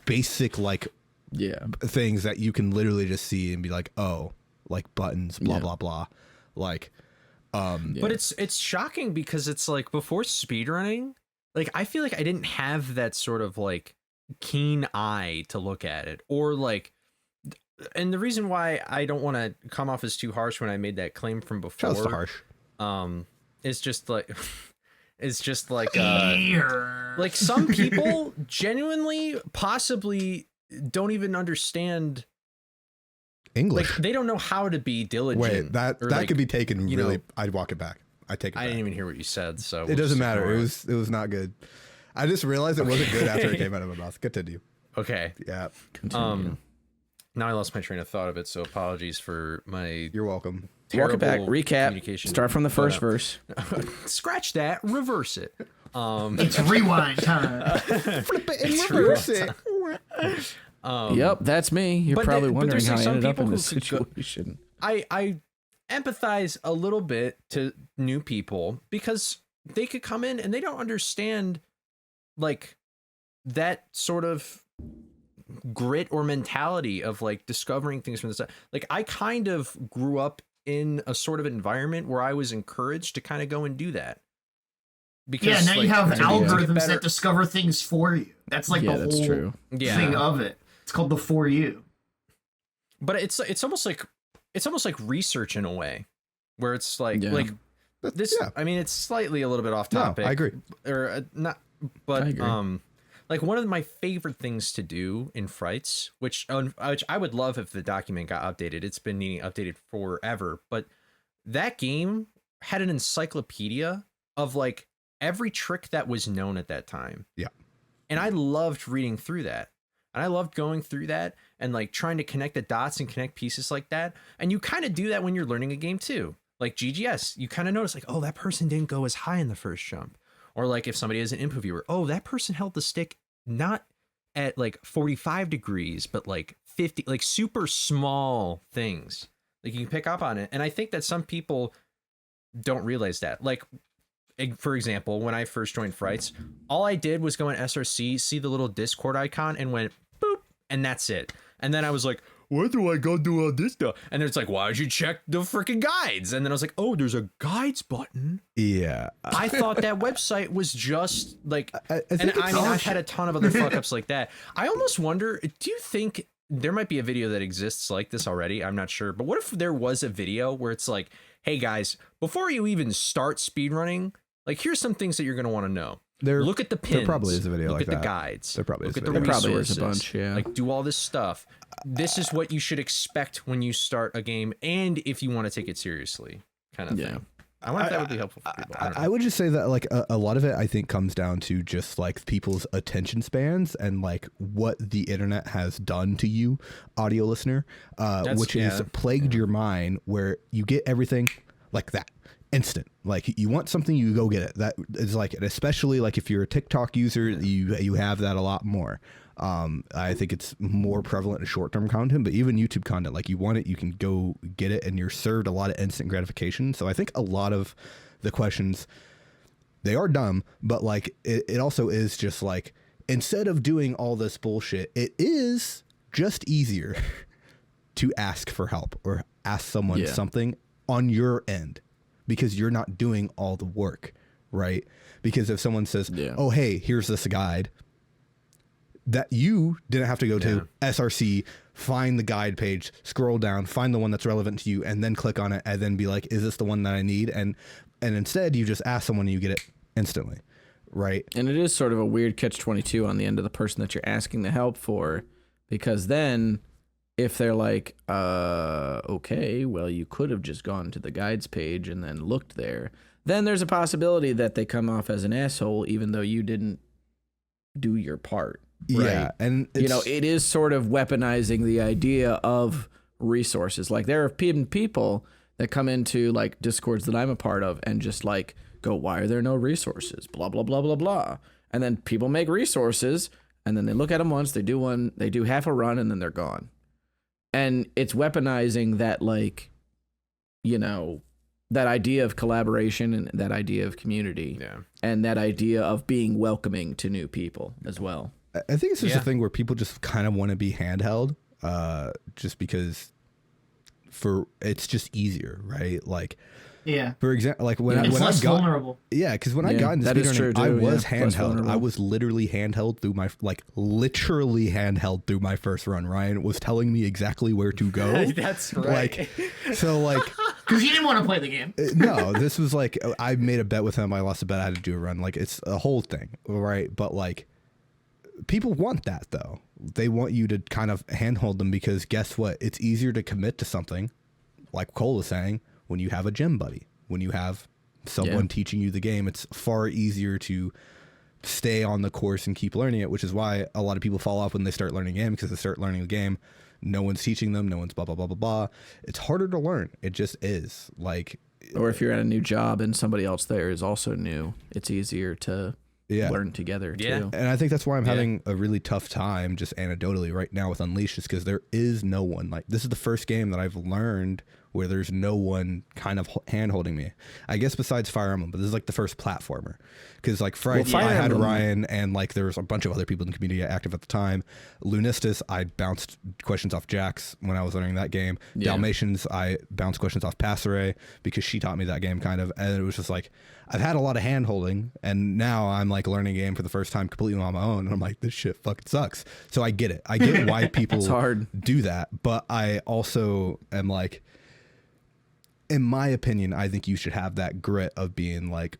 basic, like, things that you can literally just see and be like, oh, like buttons, blah, blah, blah. Like, but it's shocking because it's like, before speedrunning, like, I feel like I didn't have that sort of like keen eye to look at it, or like, and the reason why I don't want to come off as too harsh when I made that claim from before, just harsh, it's just like like some people genuinely possibly don't even understand English. Like, they don't know how to be diligent. Wait, that like, could be taken really. I'd walk it back. I take it. I didn't even hear what you said, so it doesn't matter. It was not good. I just realized it wasn't good after it came out of my mouth. Continue. Okay. Yeah. Continue. Now I lost my train of thought of it, so apologies for my. You're welcome. Walk it back. Recap. Start from the first verse. Scratch that. Reverse it. It's rewind time. Flip it and reverse it. Yep, that's me. You're probably wondering how I ended up in this situation. I empathize a little bit to new people because they could come in and they don't understand like that sort of grit or mentality of like discovering things from the side. Like, I kind of grew up in a sort of environment where I was encouraged to kind of go and do that. Because now you have algorithms that discover things for you. That's like the whole thing of it. It's called the For You. But it's almost like research in a way, where it's like this. Yeah. I mean, it's slightly a little bit off topic. No, I agree. Or not, but like one of my favorite things to do in Frights, which I would love if the document got updated. It's been needing updated forever, but that game had an encyclopedia of like every trick that was known at that time. Yeah. And I loved reading through that. And I loved going through that and like trying to connect the dots and connect pieces like that. And you kind of do that when you're learning a game too. Like GGS, you kind of notice like, oh, that person didn't go as high in the first jump. Or like if somebody is an input viewer, oh, that person held the stick not at like 45 degrees, but like 50, like super small things. Like you can pick up on it. And I think that some people don't realize that. Like, for example, when I first joined Frights, all I did was go in SRC, see the little Discord icon, and went boop, and that's it. And then I was like, where do I go do all this stuff? And it's like, why did you check the freaking guides? And then I was like, oh, there's a guides button. Yeah. I thought that website was just like, I've had a ton of other fuck ups like that. I almost wonder, do you think there might be a video that exists like this already? I'm not sure. But what if there was a video where it's like, hey guys, before you even start speedrunning, like, here's some things that you're going to want to know. Look at the pins. There probably is a video like that. Look at the guides. There probably is a video. There probably is a bunch, yeah. Like, do all this stuff. This is what you should expect when you start a game, and if you want to take it seriously, kind of thing. I wonder if that would be helpful for people. I would just say that, like, a lot of it, I think, comes down to just, like, people's attention spans and, like, what the internet has done to you, audio listener, which is plagued your mind where you get everything like that. Instant. Like, you want something, you go get it. That is like, especially like if you're a TikTok user, you have that a lot more. I think it's more prevalent in short-term content, but even YouTube content, like, you want it, you can go get it, and you're served a lot of instant gratification. So I think a lot of the questions, they are dumb, but like it also is just like, instead of doing all this bullshit, it is just easier to ask for help or ask someone something on your end, because you're not doing all the work, right? Because if someone says, oh, hey, here's this guide, that you didn't have to go to SRC, find the guide page, scroll down, find the one that's relevant to you, and then click on it, and then be like, is this the one that I need? And instead, you just ask someone and you get it instantly, right? And it is sort of a weird catch-22 on the end of the person that you're asking the help for, because then if they're like, okay, well, you could have just gone to the guides page and then looked there, then there's a possibility that they come off as an asshole, even though you didn't do your part. Right? Yeah. And you know, it is sort of weaponizing the idea of resources. Like, there are people that come into like Discords that I'm a part of and just like go, why are there no resources? Blah, blah, blah, blah, blah. And then people make resources and then they look at them once, they do half a run, and then they're gone. And it's weaponizing that, like, you know, that idea of collaboration and that idea of community and that idea of being welcoming to new people as well. I think it's just a thing where people just kind of want to be handheld, just because it's just easier, right? Like, for example, like when I got vulnerable. Because when I got into speedrunning, I was handheld. I was literally handheld through my first run. Ryan was telling me exactly where to go. That's right. Like, so like, because he didn't want to play the game. No, this was like, I made a bet with him. I lost a bet. I had to do a run. Like, it's a whole thing, right? But like, people want that though. They want you to kind of handhold them because guess what? It's easier to commit to something, like Cole was saying, when you have a gym buddy, when you have someone teaching you the game. It's far easier to stay on the course and keep learning it, which is why a lot of people fall off when they start learning a game, because they start learning a game, no one's teaching them, no one's blah blah blah blah blah. It's harder to learn. It just is. Like, or if you're at a new job and somebody else there is also new, it's easier to learn together too. And I think that's why I'm having a really tough time just anecdotally right now with Unleashed, is because there is no one. Like, this is the first game that I've learned where there's no one kind of hand holding me, I guess, besides Fire Emblem, but this is like the first platformer. Because like Friday, I had Ryan, and like there was a bunch of other people in the community active at the time. Lunistis, I bounced questions off Jax when I was learning that game. Dalmatians, I bounced questions off Passeray because she taught me that game kind of. And it was just like, I've had a lot of hand holding, and now I'm like learning a game for the first time completely on my own. And I'm like, this shit fucking sucks. So I get it. I get why people do that. But I also am like, in my opinion, I think you should have that grit of being like,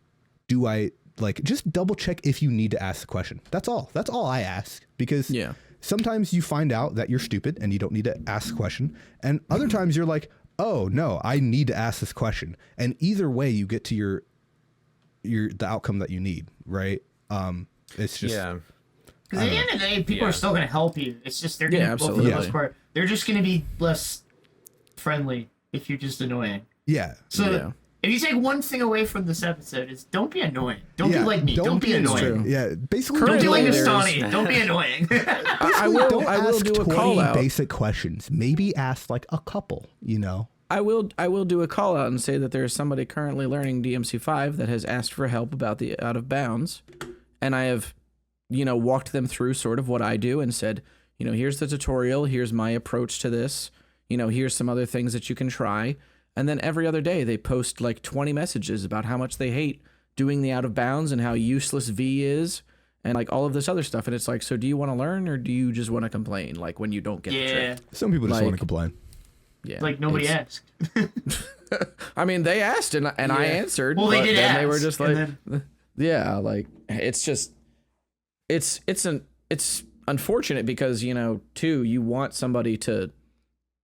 do I like just double check if you need to ask the question. That's all. That's all I ask, because sometimes you find out that you're stupid and you don't need to ask the question. And other times you're like, oh no, I need to ask this question. And either way you get to the outcome that you need. Right. It's just, because at the end of the day, people are still going to help you. It's just, they're going to, for the most part, they're just going to be less friendly if you're just annoying. Yeah. So if you take one thing away from this episode, is don't be annoying. Don't be like me. Don't be annoying. Yeah. Basically, don't be like Nestani. Don't be annoying. I will do a call out. Basic questions. Maybe ask like a couple, you know. I will do a call out and say that there's somebody currently learning DMC5 that has asked for help about the out of bounds, and I have, walked them through sort of what I do and said, here's the tutorial, here's my approach to this, here's some other things that you can try. And then every other day they post like 20 messages about how much they hate doing the out of bounds and how useless V is and like all of this other stuff. And it's like, so do you want to learn or do you just want to complain? Like when you don't get the trick? Some people just want to complain. Yeah. Like nobody asked. I mean, they asked and I answered. Well, they did ask. They were just like, like it's just, it's unfortunate because, too, you want somebody to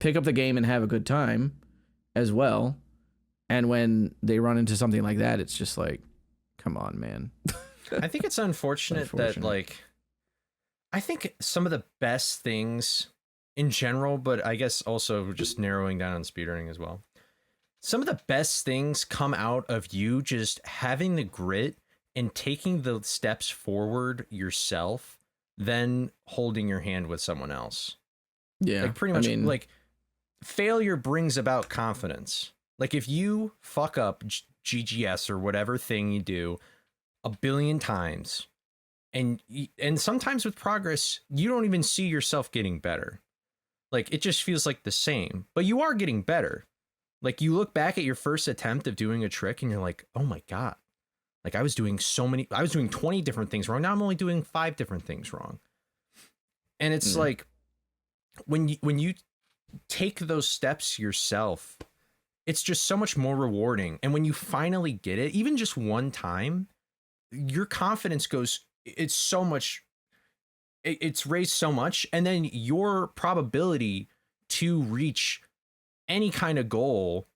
pick up the game and have a good time as well, and when they run into something like that, it's just like, come on, man. I think it's unfortunate that, like, I think some of the best things in general, but I guess also just narrowing down on speedrunning as well, some of the best things come out of you just having the grit and taking the steps forward yourself, then holding your hand with someone else. Like pretty much, like, failure brings about confidence. Like if you fuck up GGS or whatever thing you do a billion times, and sometimes with progress, you don't even see yourself getting better. Like it just feels like the same, but you are getting better. Like you look back at your first attempt of doing a trick and you're like, oh my God, like I was doing 20 different things wrong. Now I'm only doing 5 different things wrong. And it's like when you take those steps yourself, it's just so much more rewarding. And when you finally get it, even just one time, your confidence it's raised so much. And then your probability to reach any kind of goal,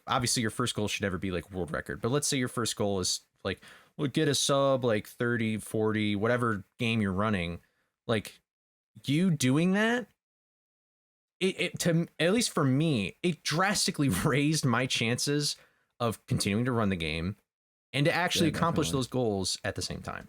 obviously your first goal should never be like world record, but let's say your first goal is like, we'll get a sub like 30, 40, whatever game you're running, like you doing that, to at least for me, it drastically raised my chances of continuing to run the game and to actually accomplish those goals at the same time.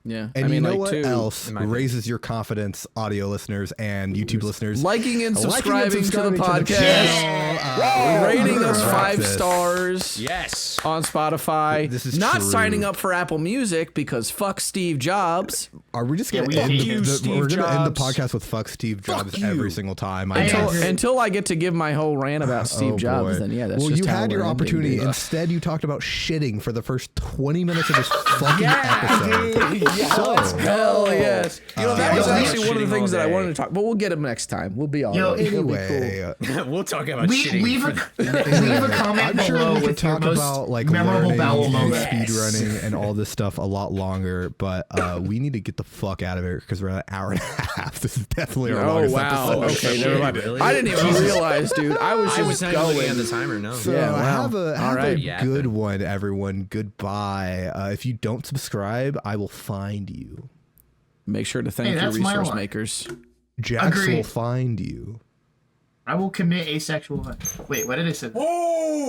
Yeah. And you know what else raises your confidence, audio listeners and YouTube listeners? Liking and subscribing to the podcast. Rating us 5 stars. Yes. On Spotify. This is not true. Signing up for Apple Music because fuck Steve Jobs. Are we just going to end the podcast with fuck Steve Jobs every single time? Until I get to give my whole rant about Steve Jobs, then that's just you had your opportunity. Instead, you talked about shitting for the first 20 minutes of this fucking episode. Hell yes. You know, that was actually one of the things that I wanted to talk, but we'll get him next time. We'll be all right. Anyway, we'll talk about shitting. Leave a comment below with talk about like memorable bowel moments, speedrunning, and all this stuff a lot longer. But we need to get the fuck out of here because we're at an hour and a half. This is definitely our longest episode. Okay, never mind. Really? I didn't even realize, dude. I was just going on the timer. No. So have a good one, everyone. Goodbye. If you don't subscribe, I will find you. Make sure to thank your resource makers. Jax will find you. I will commit asexual. Wait, what did I say?